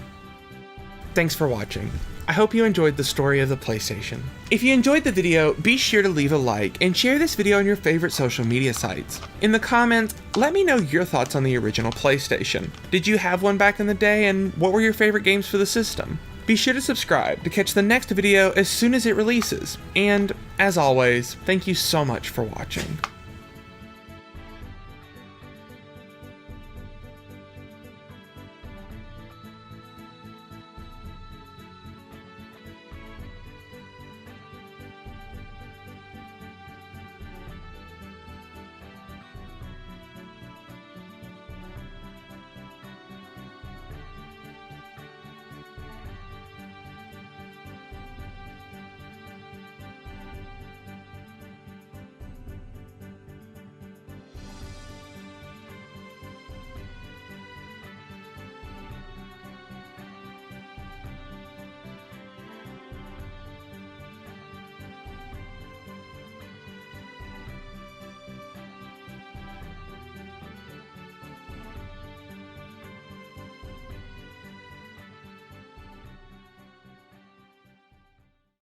Thanks for watching. I hope you enjoyed the story of the PlayStation. If you enjoyed the video, be sure to leave a like and share this video on your favorite social media sites. In the comments, let me know your thoughts on the original PlayStation. Did you have one back in the day, and what were your favorite games for the system? Be sure to subscribe to catch the next video as soon as it releases. And, as always, thank you so much for watching.